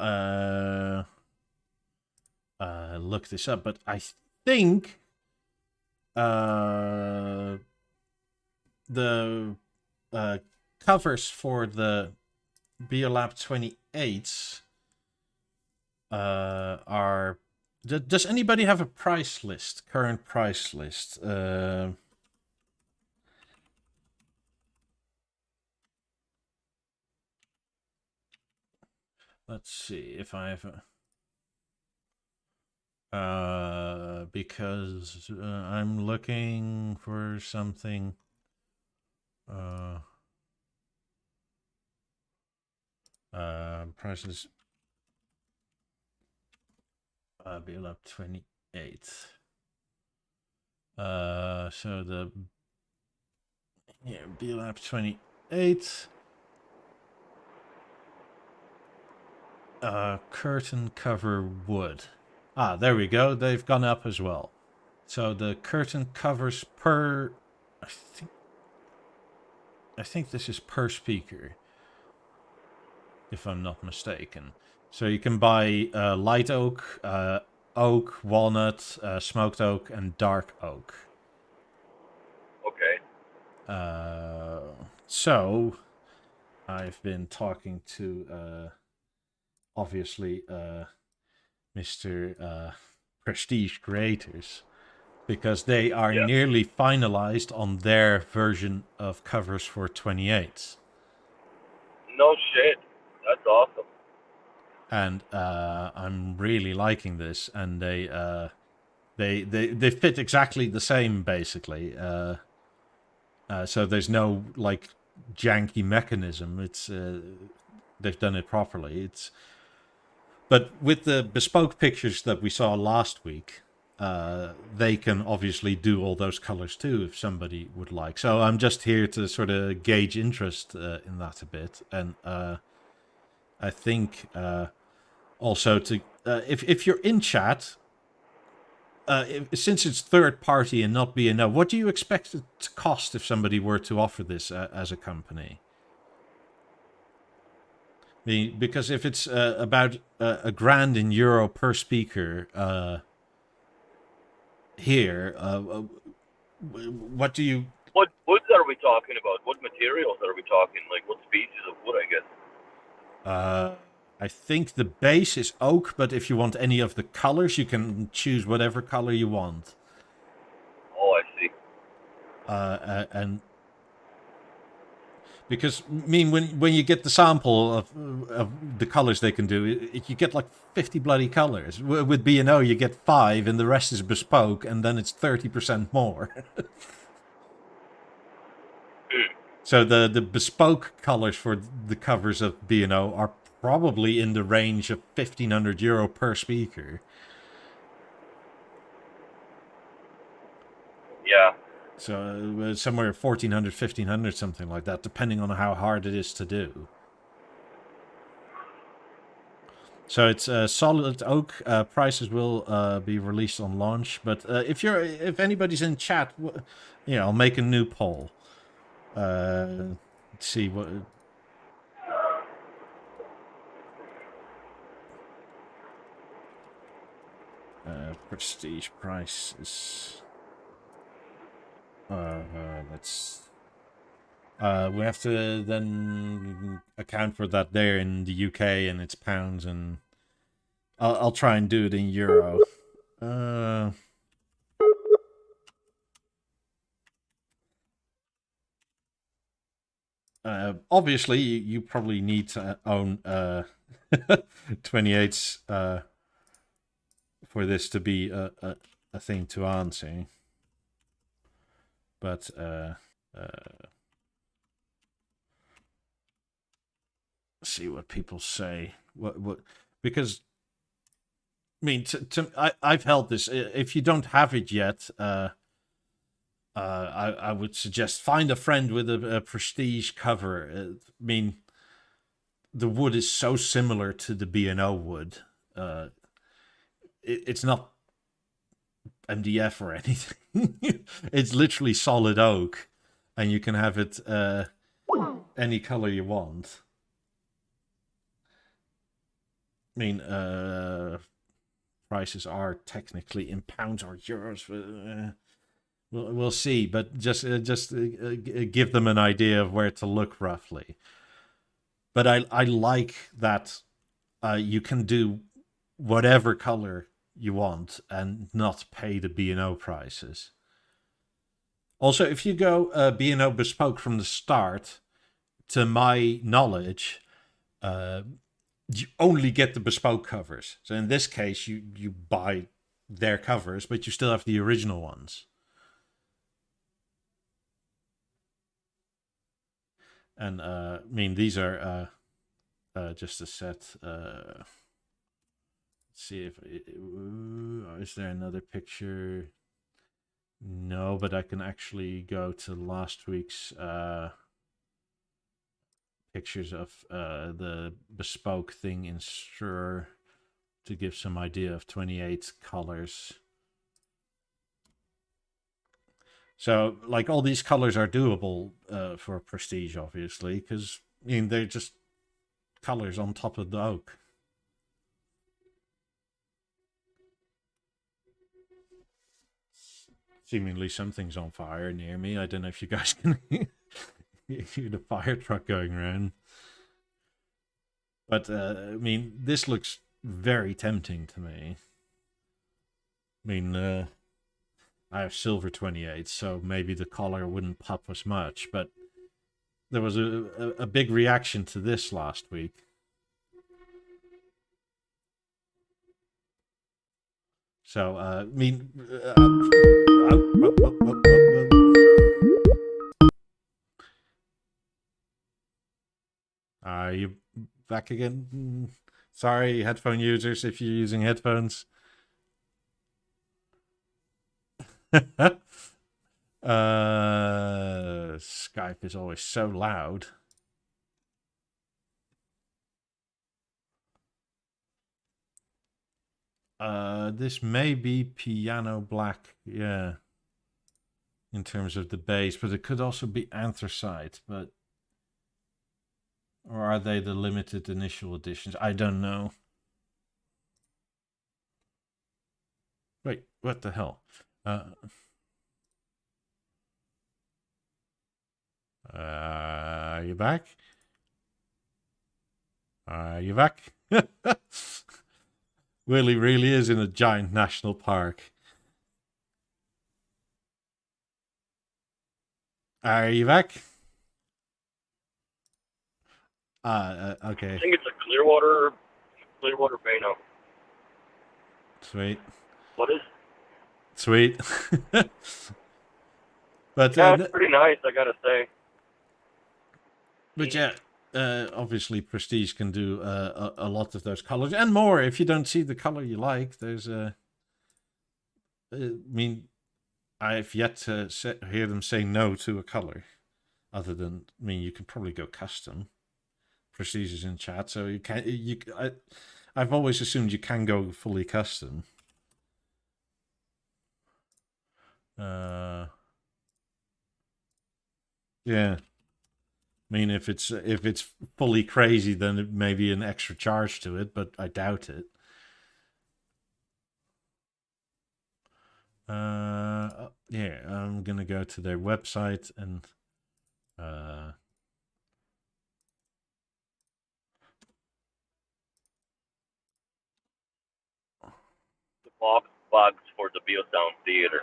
look this up, but I think the covers for the BeoLab 28s are. Does anybody have a price list? Current price list? Let's see if I have because I'm looking for something. Prices. BeoLab 28. So the BeoLab 28. Curtain cover wood. Ah, there we go. They've gone up as well. So the curtain covers per. I think this is per speaker, if I'm not mistaken. So you can buy light oak, oak, walnut, smoked oak, and dark oak. Okay. So I've been talking to obviously Mr. Prestige Creators, because they are nearly finalized on their version of covers for 28s. No shit. That's awesome. And I'm really liking this, and they fit exactly the same, basically. So there's no like janky mechanism. It's they've done it properly. But with the bespoke pictures that we saw last week, they can obviously do all those colors too if somebody would like. So I'm just here to sort of gauge interest in that a bit, and I think also to if you're in chat, since it's third party and not B&O, what do you expect it to cost if somebody were to offer this as a company? Because if it's about €1,000 in euro per speaker here, what do you? What woods are we talking about? What materials are we talking? Like what species of wood, I guess. I think the base is oak, but if you want any of the colors, you can choose whatever color you want. Oh, I see. And because I mean, when you get the sample of the colors they can do, you get like 50 bloody colors. With B&O, you get 5, and the rest is bespoke, and then it's 30% more. So the bespoke colors for the covers of B&O are probably in the range of €1,500 per speaker. Yeah. So somewhere 1,400, 1,500, something like that, depending on how hard it is to do. So it's solid oak. Prices will be released on launch. But if anybody's in chat, I'll make a new poll. Let's see what. Prestige prices. Let's. We have to then account for that there in the UK, and it's pounds, and I'll try and do it in euro. Obviously, you probably need to own 28s for this to be a thing to answer. But see what people say. What? Because I mean, I've held this. If you don't have it yet, I would suggest find a friend with a prestige cover. I mean, the wood is so similar to the B&O wood. It's not MDF or anything. It's literally solid oak, and you can have it any color you want. I mean, prices are technically in pounds or euros. We'll see, but just give them an idea of where to look roughly. But I like that you can do whatever color you want and not pay the B&O prices. Also, if you go B&O bespoke from the start, to my knowledge, you only get the bespoke covers. So in this case, you buy their covers, but you still have the original ones. And I mean, these are just a set. Let's see if is there another picture? No, but I can actually go to last week's pictures of the bespoke thing in Sure to give some idea of 28 colors. So, like, all these colors are doable for Prestige, obviously, because, I mean, they're just colors on top of the oak. Seemingly something's on fire near me. I don't know if you guys can hear the fire truck going around. But, I mean, this looks very tempting to me. I mean, I have silver 28, so maybe the color wouldn't pop as much, but there was a big reaction to this last week. So, I mean... Are you back again? Sorry, headphone users, if you're using headphones. Skype is always so loud. This may be piano black, yeah, in terms of the base, but it could also be anthracite, but... Or are they the limited initial editions? I don't know. Wait, what the hell? Are you back? Are you back? Willie really is in a giant national park. Are you back? Okay. I think it's a Clearwater Bano. Sweet. What is? Sweet. But yeah, it's pretty nice, I gotta say. But yeah, obviously Prestige can do a lot of those colors and more. If you don't see the color you like, there's I mean, I've yet to hear them say no to a color. Other than, I mean, you can probably go custom. Prestige is in chat, so you can. I've always assumed you can go fully custom. Yeah. I mean, if it's fully crazy, then it may be an extra charge to it, but I doubt it. Yeah, I'm gonna go to their website and the box bugs for the Beosound theater.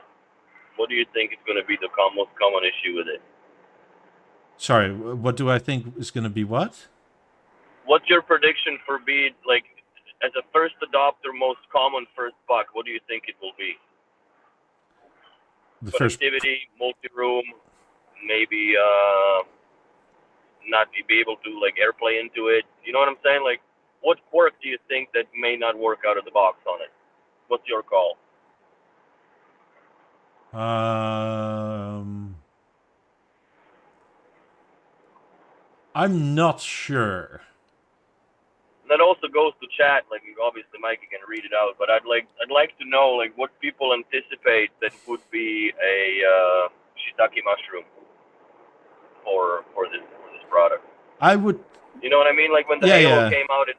What do you think is going to be the most common issue with it? Sorry, what do I think is going to be what? What's your prediction for being, like, as a first adopter, most common first bug? What do you think it will be? The connectivity, multi-room, maybe not be able to, like, AirPlay into it. You know what I'm saying? Like, what quirk do you think that may not work out of the box on it? What's your call? I'm not sure. That also goes to chat. Like, obviously, Mike, you can read it out, but I'd like to know, like, what people anticipate that would be a shiitake mushroom for this product. I would. You know what I mean? Like when the Halo came out, it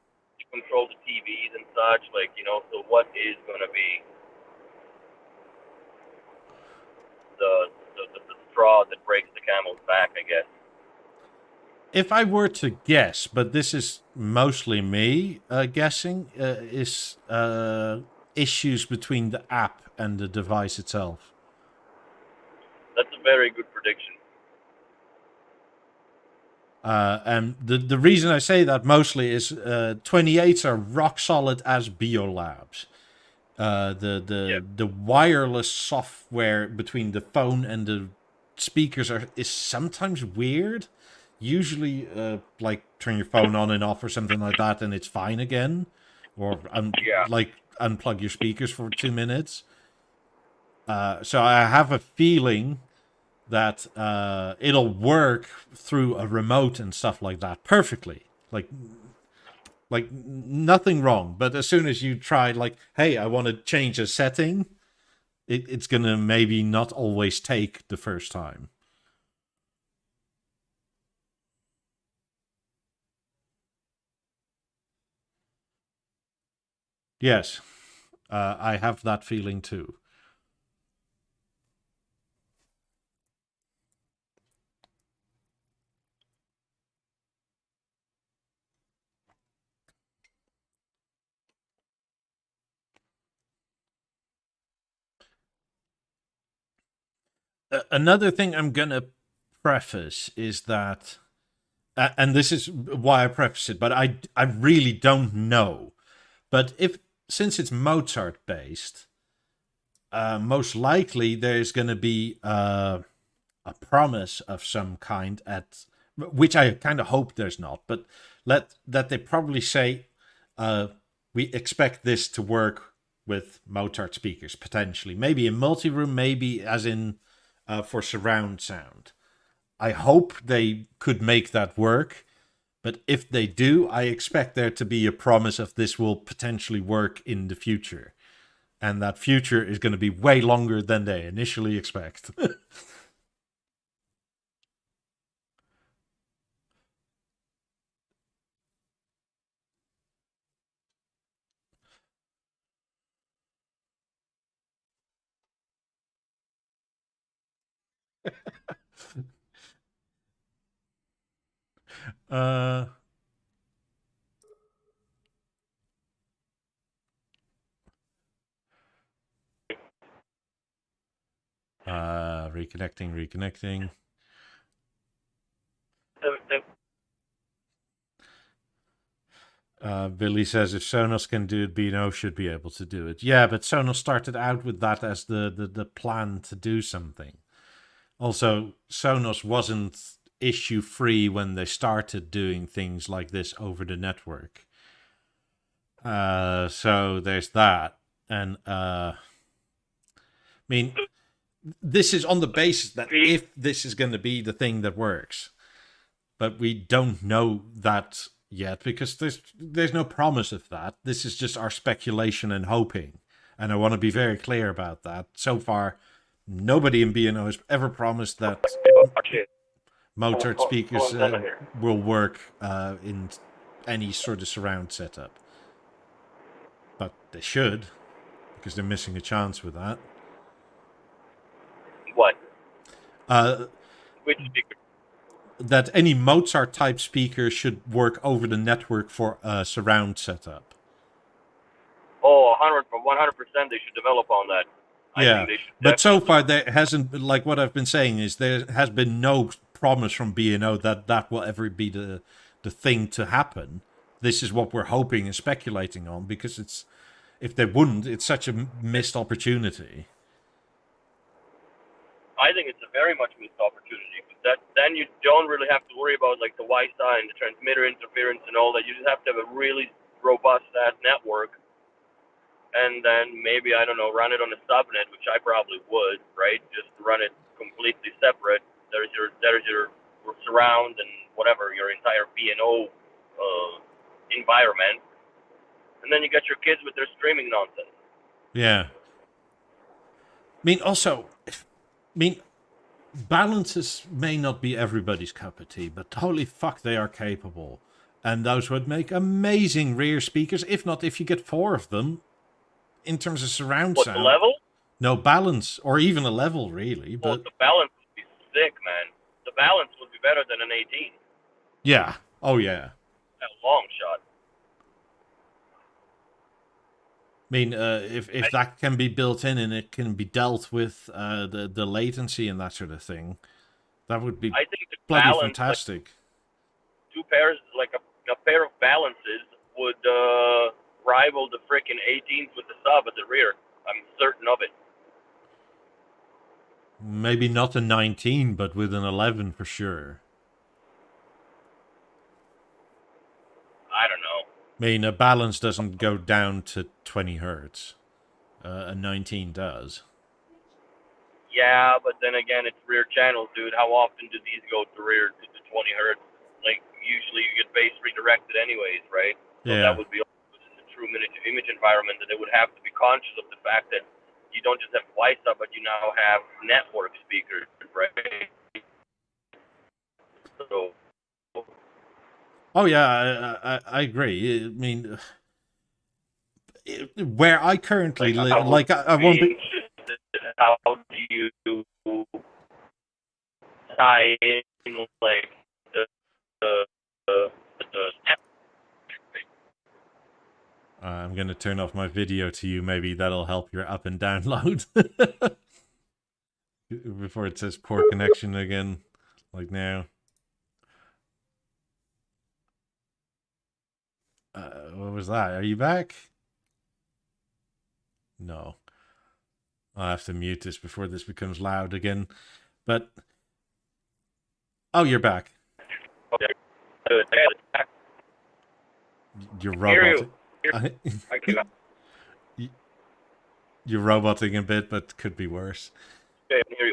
controlled the TVs and such. Like, you know, so what is going to be the straw that breaks the camel's back, I guess? If I were to guess, but this is mostly me guessing, is issues between the app and the device itself. That's a very good prediction. And the reason I say that mostly is 28s are rock solid as BeoLabs. The wireless software between the phone and the speakers is sometimes weird. Usually, like turn your phone on and off or something like that, and it's fine again. Or like unplug your speakers for 2 minutes. So I have a feeling that it'll work through a remote and stuff like that perfectly. Like nothing wrong. But as soon as you try, like, hey, I want to change a setting, it's gonna maybe not always take the first time. Yes, I have that feeling too. Another thing I'm gonna preface is that, and this is why I preface it, but I really don't know. But since it's Mozart based, most likely there's going to be a promise of some kind at which I kind of hope there's not, but that they probably say we expect this to work with Mozart speakers potentially, maybe in multi-room, maybe as in for surround sound. I hope they could make that work. But if they do, I expect there to be a promise of this will potentially work in the future. And that future is going to be way longer than they initially expect. uh, reconnecting. Billy says if Sonos can do it, Beano should be able to do it. Yeah, but Sonos started out with that as the plan to do something. Also, Sonos wasn't issue free when they started doing things like this over the network. So there's that. And I mean, this is on the basis that if this is going to be the thing that works, but we don't know that yet because there's no promise of that. This is just our speculation and hoping, and I want to be very clear about that. So far, nobody in B&O has ever promised that Mozart speakers will work in any sort of surround setup, but they should because they're missing a chance with that. What? Which speaker? That any Mozart type speaker should work over the network for a surround setup. Oh, 100%. They should develop on that. Yeah, but so far there hasn't been, like what I've been saying is there has been no promise from B&O that will ever be the thing to happen. This is what we're hoping and speculating on because it's if they wouldn't, it's such a missed opportunity. I think it's a very much missed opportunity. That then you don't really have to worry about like the Wi-Fi and the transmitter interference and all that. You just have to have a really robust network, and then maybe I don't know, run it on a subnet, which I probably would, right? Just run it completely separate. There's your surround and whatever your entire B&O environment, and then you got your kids with their streaming nonsense. Yeah. I mean, balances may not be everybody's cup of tea, but holy fuck, they are capable. And those would make amazing rear speakers, if not if you get 4 of them, in terms of surround sound. The level? No, balance, or even a level, really. But the balance would be sick, man. The balance would be better than an 18. Yeah. Oh, yeah. A long shot. I mean, if that can be built in and it can be dealt with the latency and that sort of thing, that would be bloody fantastic. two pairs, like a pair of balances would rival the frickin' 18s with the sub at the rear. I'm certain of it. Maybe not a 19, but with an 11 for sure. I don't know. I mean, a balance doesn't go down to 20 hertz. A 19 does. Yeah, but then again, it's rear channels, dude. How often do these go to rear to 20 hertz? Like, usually you get base redirected anyways, right? So Yeah. that would be a true image environment, that they would have to be conscious of the fact that you don't just have WiSA, but you now have network speakers, right? So, Oh yeah, I agree. I mean, where I currently live, like I won't be. How do you tie in like the I'm gonna turn off my video to you. Maybe that'll help your up and download before it says poor connection again, like now. What was that? Are you back? No. I'll have to mute this before this becomes loud again. But oh, you're back. You're roboting. You're roboting a bit, but could be worse. Okay, I can hear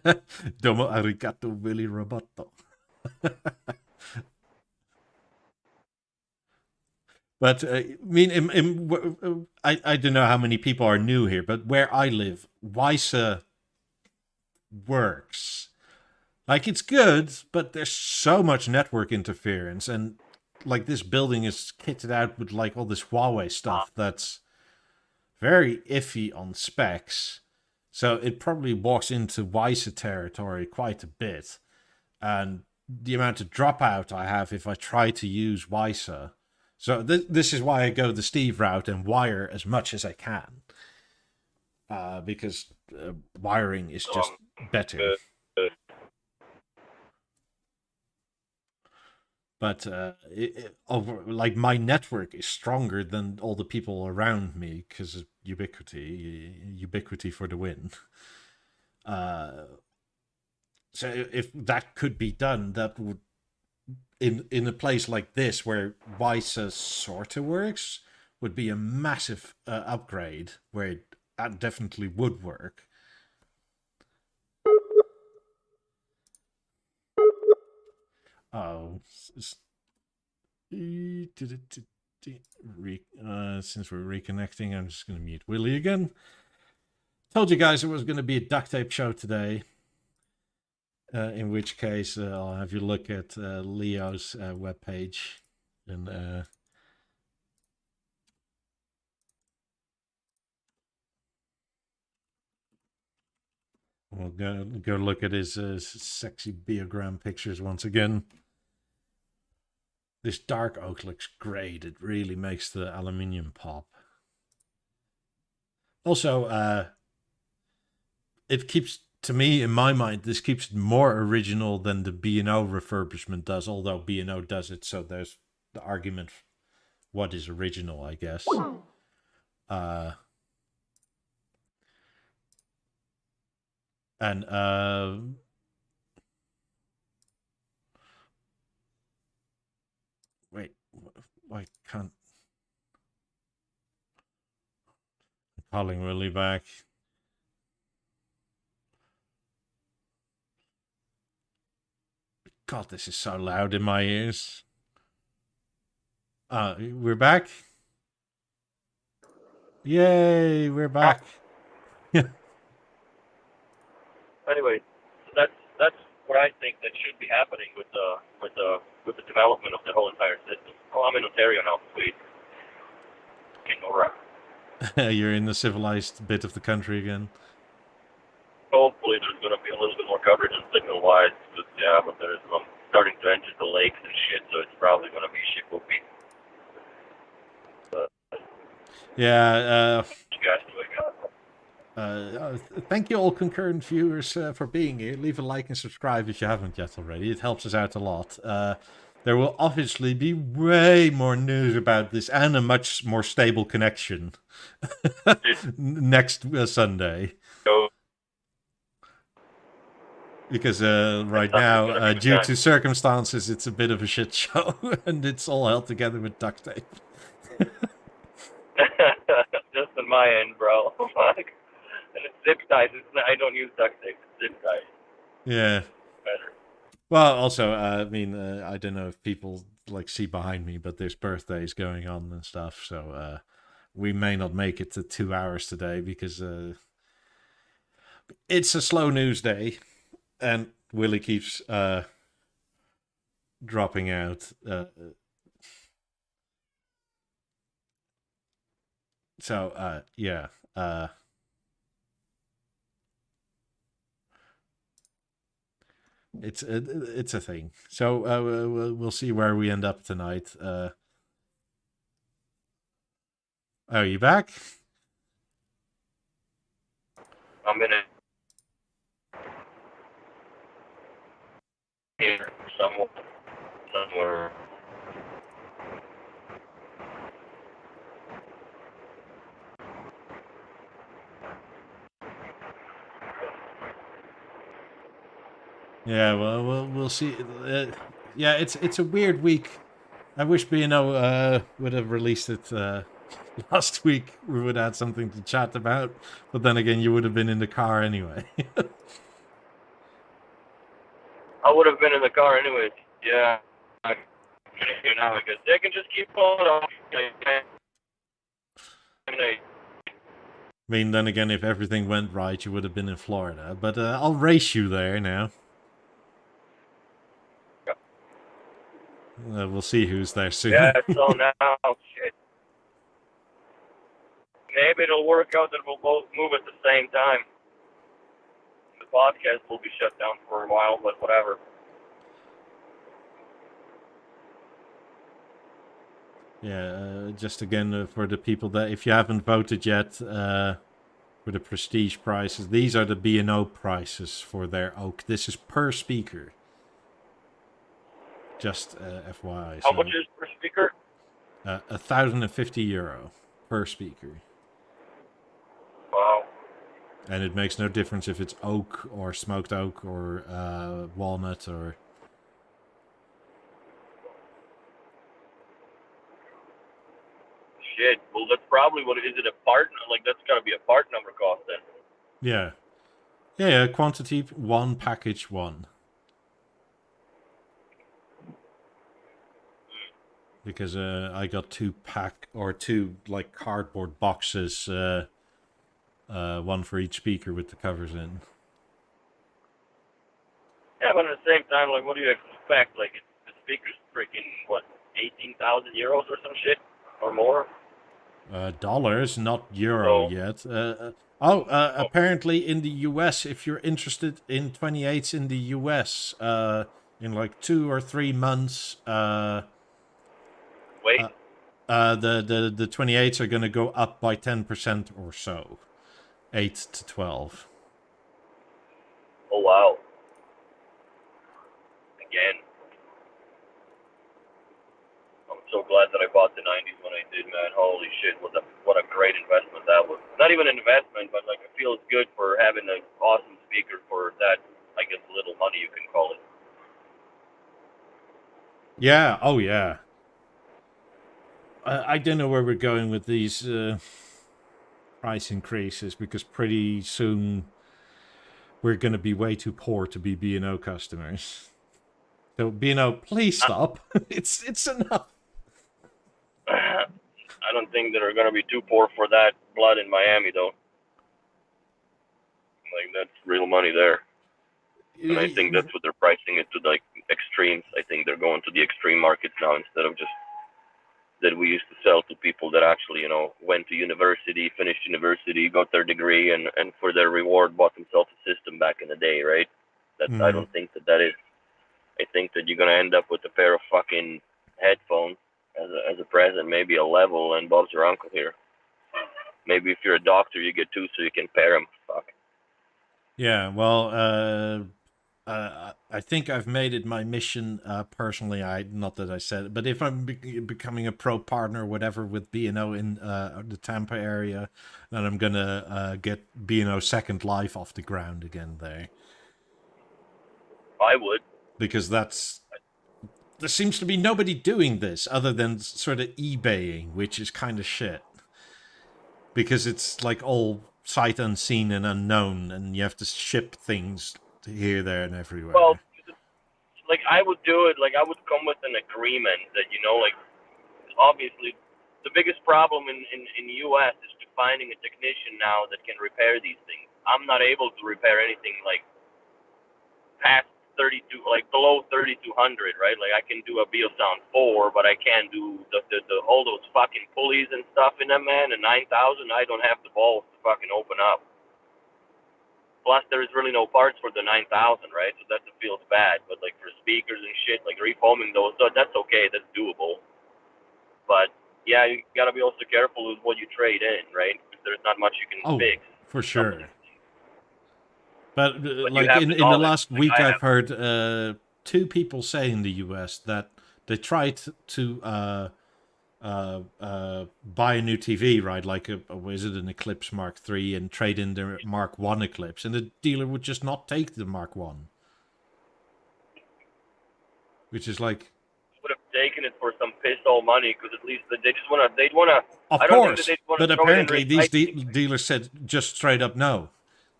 you. Domo arigato, Willie Roboto. But I mean, I don't know how many people are new here, but where I live, WiSA works. Like, it's good, but there's so much network interference, and like this building is kitted out with like all this Huawei stuff that's very iffy on specs. So it probably walks into WiSA territory quite a bit, and the amount of dropout I have if I try to use WiSA. So this is why I go the Steve route and wire as much as I can, because wiring is just better. But like my network is stronger than all the people around me because of ubiquity for the win. So if that could be done, that would, in a place like this where WiSA sort of works, would be a massive upgrade where that definitely would work. Oh, since we're reconnecting, I'm just going to mute Willie again. Told you guys it was going to be a duct tape show today. In which case, I'll have you look at Leo's webpage. And we'll go look at his sexy beogram pictures once again. This dark oak looks great. It really makes the aluminium pop. Also, it keeps, to me, in my mind, this keeps it more original than the B&O refurbishment does, although B&O does it, so there's the argument what is original, I guess. Wait, why can't... I'm calling Willie back. God, this is so loud in my ears. We're back? Yay, we're back. Anyway, that's what I think that should be happening with the development of the whole entire system. Oh, I'm in Ontario now, sweet. Can't go right. You're in the civilized bit of the country again. Hopefully there's going to be a little bit more coverage on signal-wise, but I'm starting to enter the lakes and shit, so it's probably going to be shit whoopie. Yeah, you guys do it. Thank you all concurrent viewers for being here. Leave a like and subscribe if you haven't yet already. It helps us out a lot. There will obviously be way more news about this and a much more stable connection next Sunday. Because right now, due to circumstances, it's a bit of a shit show, and it's all held together with duct tape. Just on my end, bro. And it's zip ties. I don't use duct tape. It's zip ties. Yeah. Better. Well, also, I mean, I don't know if people like see behind me, but there's birthdays going on and stuff, so we may not make it to 2 hours today because it's a slow news day, and Willie keeps dropping out. So, yeah. It's a thing. So we'll see where we end up tonight. Oh, you back? I'm in it here somewhere. Yeah, well, we'll see. Yeah, it's a weird week. I wish BNO would have released it last week. We would have had something to chat about, but then again, you would have been in the car anyway. I would have been in the car anyways. Yeah. I'm here now because they can just keep pulling off. I mean, then again, if everything went right, you would have been in Florida. But I'll race you there now. We'll see who's there soon. Yeah, so now, shit. Maybe it'll work out that we'll both move at the same time. The podcast will be shut down for a while, but whatever. Yeah, just again for the people that, if you haven't voted yet for the prestige prices, these are the B&O prices for their oak. This is per speaker. Just FYI. How much is per speaker? €1,050 per speaker. Wow. And it makes no difference if it's oak or smoked oak or walnut or... Shit. Well, that's probably what is it a part? Like that's got to be a part number cost then. Yeah. Yeah, quantity 1, package 1. Because I got two like cardboard boxes, one for each speaker with the covers in. Yeah, but at the same time, like, what do you expect? Like, the speaker's freaking what, 18,000 euros or some shit, or more? Dollars, not euro yet. Apparently in the US, if you're interested in 28s in the US, in like 2 or 3 months, Wait. The 28s are going to go up by 10% or so, 8 to 12. Oh wow! Again, I'm so glad that I bought the 90s when I did, man. Holy shit, what a great investment that was. Not even an investment, but like it feels good for having an awesome speaker for that, I guess, little money you can call it. Yeah. Oh yeah. I don't know where we're going with these price increases because pretty soon we're going to be way too poor to be B&O customers. So B&O, please stop. It's enough. I don't think that are going to be too poor for that blood in Miami, though. Like, that's real money there. And I think that's what they're pricing it to, like, extremes. I think they're going to the extreme markets now instead of just that we used to sell to people that actually, you know, went to university, finished university, got their degree, and for their reward bought themselves a system back in the day, right? I don't think that is. I think that you're going to end up with a pair of fucking headphones as a present, maybe a level, and Bob's your uncle here. Maybe if you're a doctor, you get two so you can pair them. Fuck. Yeah, well, I think I've made it my mission personally. Not that I said it, but if I'm becoming a pro partner or whatever with B&O in the Tampa area, then I'm gonna get B&O Second Life off the ground again there. I would. Because there seems to be nobody doing this other than sort of eBaying, which is kind of shit. Because it's like all sight unseen and unknown, and you have to ship things here, there, and everywhere. Well, like I would do it. Like I would come with an agreement that like obviously the biggest problem in the U.S. is to finding a technician now that can repair these things. I'm not able to repair anything like past 32, like below 3200, right? Like I can do a Beosound 4, but I can't do the all those fucking pulleys and stuff in them, man. And 9000, I don't have the balls to fucking open up. Plus, there's really no parts for the 9000, right? So that feels bad. But like for speakers and shit, like refoaming those, that's okay. That's doable. But yeah, you gotta be also careful with what you trade in, right? Because there's not much you can fix. For sure. But like in the last week, I've heard 2 people say in the US that they tried to buy a new TV, right? Like is it an Eclipse Mark III, and trade in their Mark I Eclipse, and the dealer would just not take the Mark I, which is like. Would have taken it for some piss all money because at least they'd wanna. Of course, but apparently these dealers said just straight up no,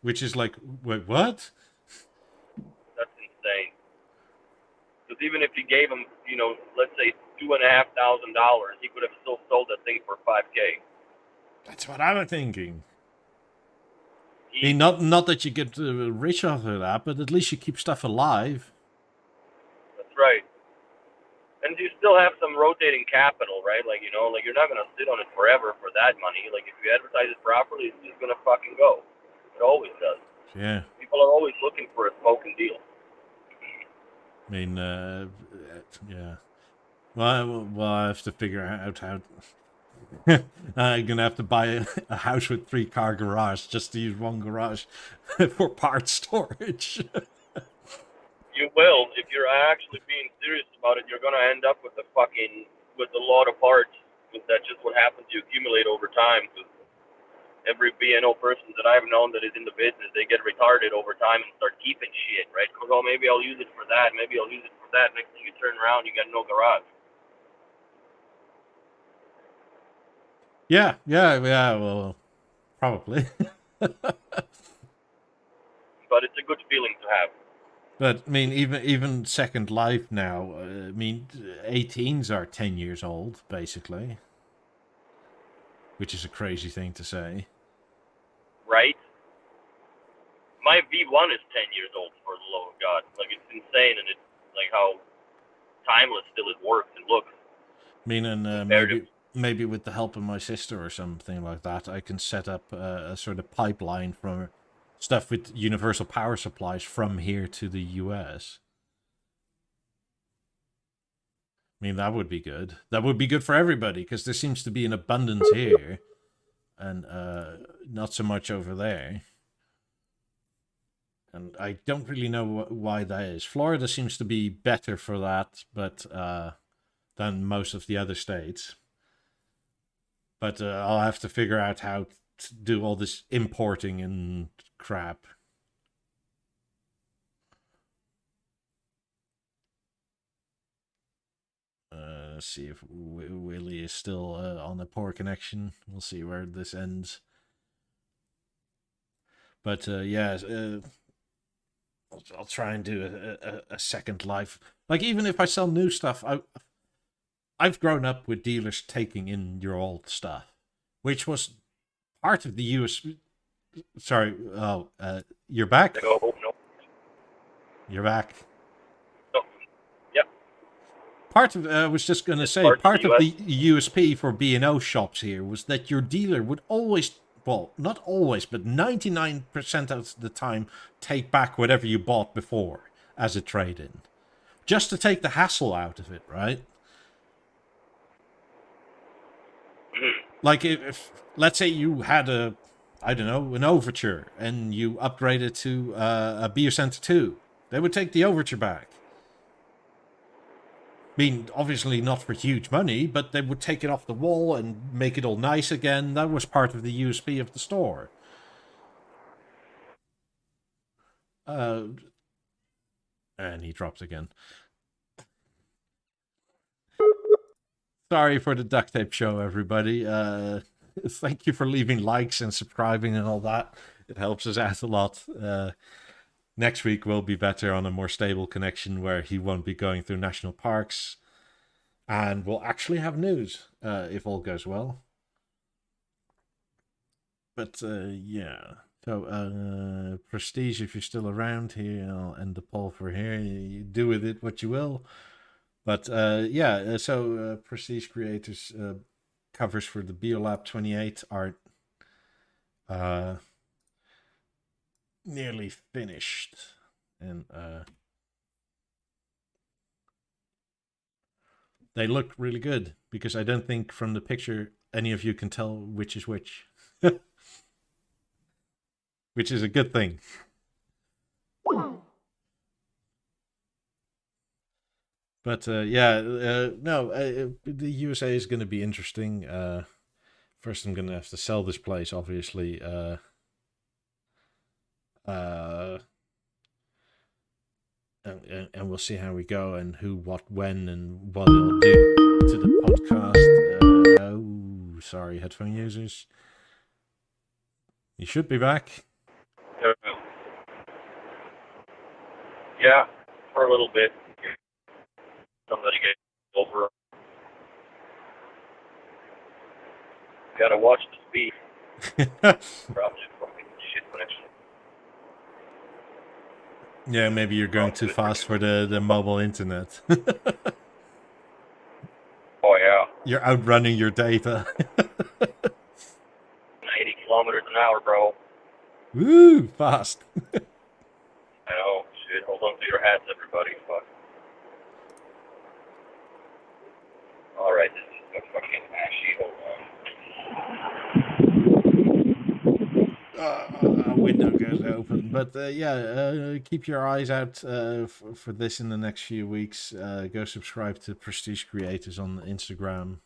which is like, wait, what? That's insane. Because even if you gave him, let's say $2,500, he could have still sold that thing for $5,000. That's what I'm thinking. I mean, not that you get rich off of that, but at least you keep stuff alive. That's right. And you still have some rotating capital, right? Like, like you're not going to sit on it forever for that money. Like, if you advertise it properly, it's just going to fucking go. It always does. Yeah. People are always looking for a smoking deal. I mean, yeah. Well, I have to figure out how. I'm gonna have to buy a house with 3-car garage just to use one garage for part storage. You will, if you're actually being serious about it. You're gonna end up with a lot of parts. That's just what happens. You accumulate over time. Because every B&O person that I've known that is in the business, they get retarded over time and start keeping shit, right? Because maybe I'll use it for that. Maybe I'll use it for that. Next thing you turn around, you got no garage. Yeah. Well, probably. But it's a good feeling to have. But I mean, even Second Life now. I mean, 18s are 10 years old, basically, which is a crazy thing to say. Right? My V1 is 10 years old, for the love of God. Like, it's insane, and it's like how timeless still it works and looks. I mean, and maybe with the help of my sister or something like that, I can set up a sort of pipeline from stuff with universal power supplies from here to the US. I mean, that would be good. That would be good for everybody, because there seems to be an abundance here, and not so much over there. And I don't really know why that is. Florida seems to be better for that, but than most of the other states. But I'll have to figure out how to do all this importing and crap. Let's see if Willie is still on a poor connection. We'll see where this ends. But yeah, I'll try and do a Second Life. Like, even if I sell new stuff, I've grown up with dealers taking in your old stuff, which was part of the US. Sorry, you're back? No. You're back. No. Yep. Part of, I was just going to say, part of the USP for B&O shops here was that your dealer would always, well, not always, but 99% of the time, take back whatever you bought before as a trade-in. Just to take the hassle out of it, right? Like if let's say you had a, I don't know, an Overture, and you upgrade it to a Beosound 2, they would take the Overture back. I mean, obviously not for huge money, but they would take it off the wall and make it all nice again. That was part of the USP of the store. And he dropped again. Sorry for the duct tape show, everybody. Thank you for leaving likes and subscribing and all that. It helps us out a lot. Next week will be better on a more stable connection where he won't be going through national parks. And we'll actually have news if all goes well. But yeah. So, Prestige, if you're still around here, I'll end the poll for here. You do with it what you will. But yeah, so Prestige Creators covers for the BeoLab 28 are nearly finished. And they look really good because I don't think from the picture any of you can tell which is which. Which is a good thing. But yeah, no, the USA is going to be interesting. First, I'm going to have to sell this place, obviously. And we'll see how we go and who, what, when, and what it'll do to the podcast. Oh, sorry, headphone users. You should be back. Yeah, for a little bit. Somebody get over. Gotta watch the speed. Probably fucking shit connection. Yeah, maybe you're going too fast for the mobile internet. Oh yeah. You're outrunning your data. 90 kilometers an hour, bro. Woo, fast. I know. Shit, hold on to your hats, everybody. Fuck. Alright, this is a fucking ashy. Hold on. Window goes open. But yeah, keep your eyes out for this in the next few weeks. Go subscribe to Prestige Creators on Instagram.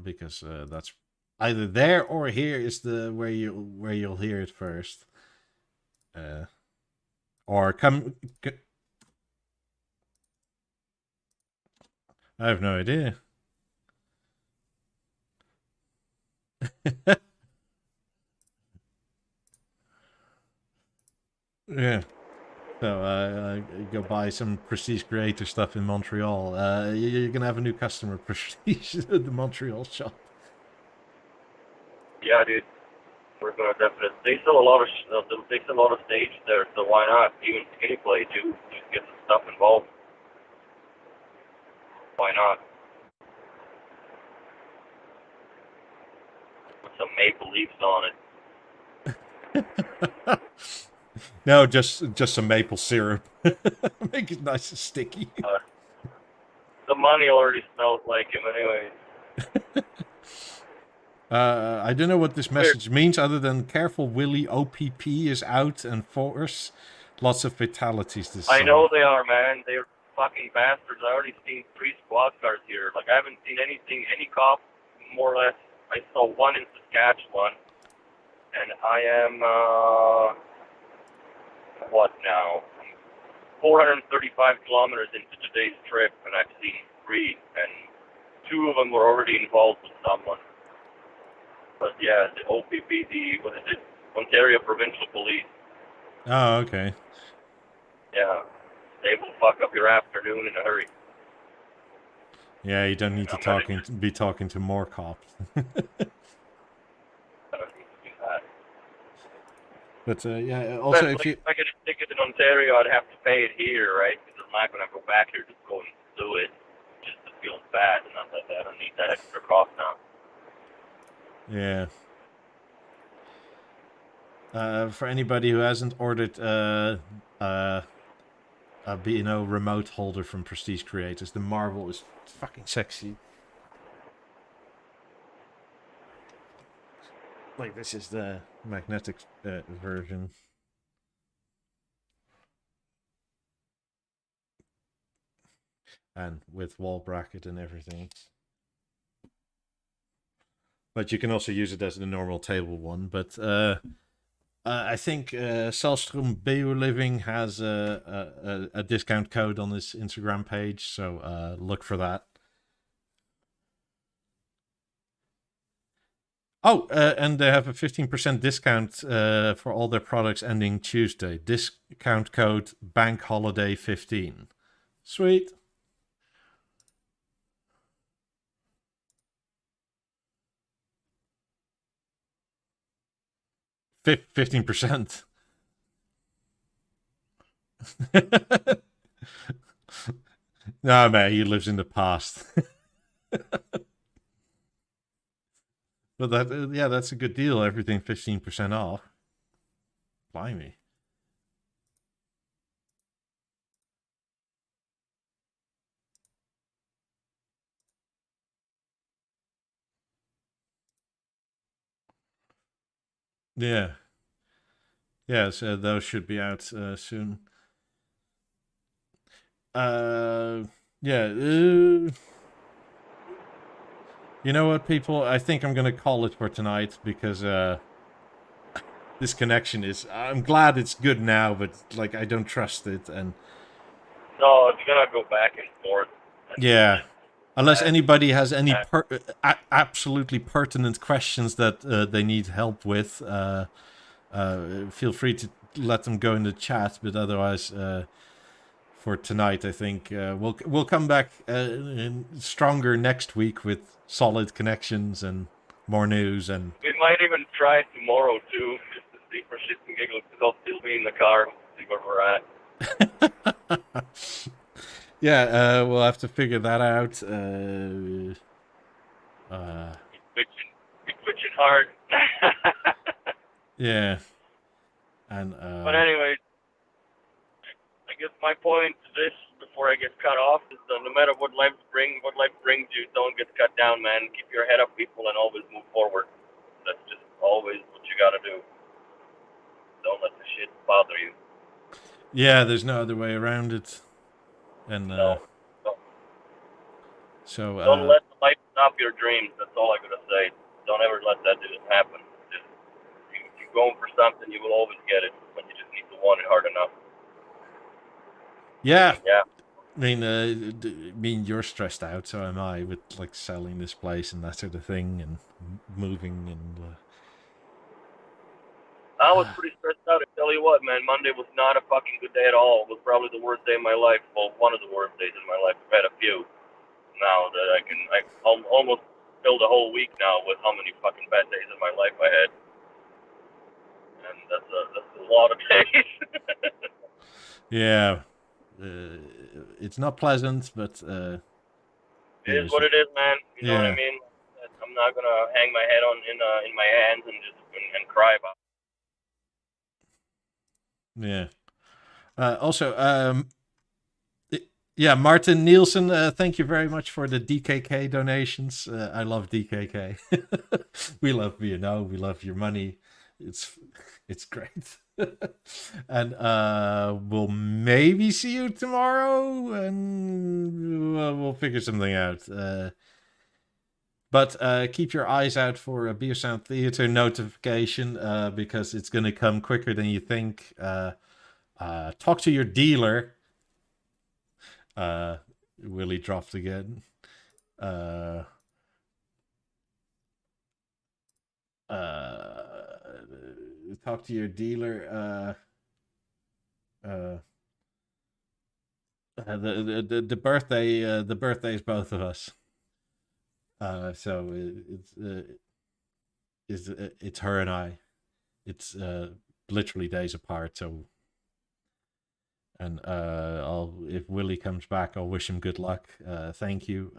Because that's either there or here is the where you'll hear it first. Or come. I have no idea. Yeah. So go buy some Prestige Creator stuff in Montreal. You're gonna have a new customer, Prestige, the Montreal shop. Yeah, dude. We're gonna definitely. They sell a lot of stage there, so why not? Even skinny play too. Just get the stuff involved. Why not? Put some maple leaves on it. No, just some maple syrup. Make it nice and sticky. The money already smells like him, anyway. I don't know what this message means other than careful Willie, OPP is out and force. Lots of fatalities this I summer. know they are, man. They're fucking bastards. I already seen 3 squad cars here. Like, I haven't seen anything, any cop, more or less. I saw one in Saskatchewan. And I am, what now? 435 kilometers into today's trip, and I've seen 3, and 2 of them were already involved with someone. But yeah, the OPPD, what is it? Ontario Provincial Police. Oh, okay. Yeah, they will fuck up your afternoon in a hurry. Yeah, you don't need to be talking to more cops. I don't need to do that. But yeah, also but, if you... If I get a ticket in Ontario, I'd have to pay it here, right? Because I'm not going to go back here to go and do it just to feel bad and not like that. I don't need that extra cost now. Yeah. For anybody who hasn't ordered a remote holder from Prestige Creators, the Marvel is fucking sexy. Like this is the magnetic version. And with wall bracket and everything. But you can also use it as the normal table one. But I think Salstrom BeoLiving has a discount code on this Instagram page, so look for that. Oh, and they have a 15% discount for all their products ending Tuesday. Discount code Bank Holiday 15. Sweet. 15%. No, man, he lives in the past. But that, yeah, that's a good deal. Everything 15% off. Blimey. Yeah. Yeah, so those should be out soon. Yeah. You know what, people? I think I'm gonna call it for tonight because this connection is. I'm glad it's good now, but like I don't trust it, and No, it's gonna go back and forth. yeah. Unless anybody has any absolutely pertinent questions that they need help with, feel free to let them go in the chat. But otherwise, for tonight, I think we'll come back stronger next week with solid connections and more news. And we might even try tomorrow too, just to see for shits and giggles, because I'll still be in the car, see where we're at. Yeah, we'll have to figure that out. It's twitching hard. Yeah, and But anyway, I guess my point to this, before I get cut off, is no matter what life brings you, don't get cut down, man. Keep your head up, people, and always move forward. That's just always what you gotta do. Don't let the shit bother you. yeah, there's no other way around it. And No. so Don't let life stop your dreams. That's all I gotta say. Don't ever let that just happen. Just if you're going for something, you will always get it, but you just need to want it hard enough. yeah. Yeah. I mean, you're stressed out, so am I, with like selling this place and that sort of thing, and moving and. I was pretty stressed out. I tell you what, man, Monday was not a fucking good day at all. It was probably the worst day of my life. Well, one of the worst days in my life. I've had a few now that I almost filled a whole week now with how many fucking bad days in my life I had. And that's a lot of days. Yeah. It's not pleasant, but it is what it is, man. You know what I yeah. mean? I'm not gonna hang my head in my hands and just and cry about it. Yeah. Also, yeah, Martin Nielsen, thank you very much for the DKK donations. I love DKK. We love you know, we love your money. It's great. And we'll maybe see you tomorrow, and we'll figure something out. But keep your eyes out for a Beosound Theater notification because it's going to come quicker than you think. Talk to your dealer. Willie dropped again. Talk to your dealer. The birthday is both of us. So it's her and I. It's literally days apart. So, and I'll if Willie comes back, I'll wish him good luck. Thank you.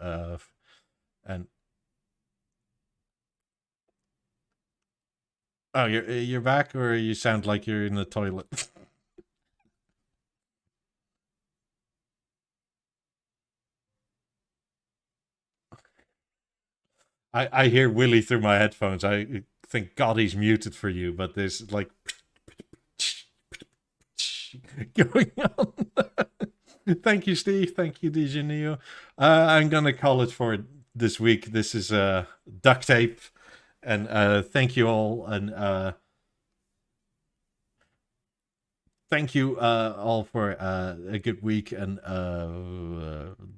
And oh, you're back, or you sound like you're in the toilet. I hear Willie through my headphones. I thank God he's muted for you, but there's like going on. Thank you, Steve. Thank you, DJ Neo. I'm gonna call it for this week. This is duct tape, and thank you all, and thank you all for a good week, and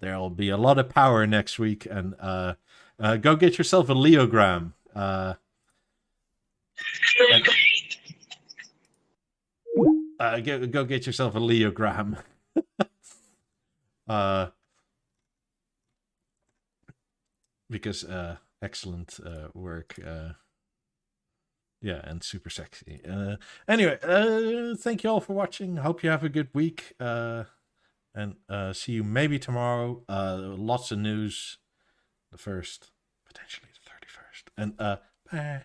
there'll be a lot of power next week, and go get yourself a Leogram. Go get yourself a Leogram. Because excellent work. Yeah, and super sexy. Anyway, thank you all for watching. Hope you have a good week. And see you maybe tomorrow. Lots of news. The 1st, potentially the 31st. And bye.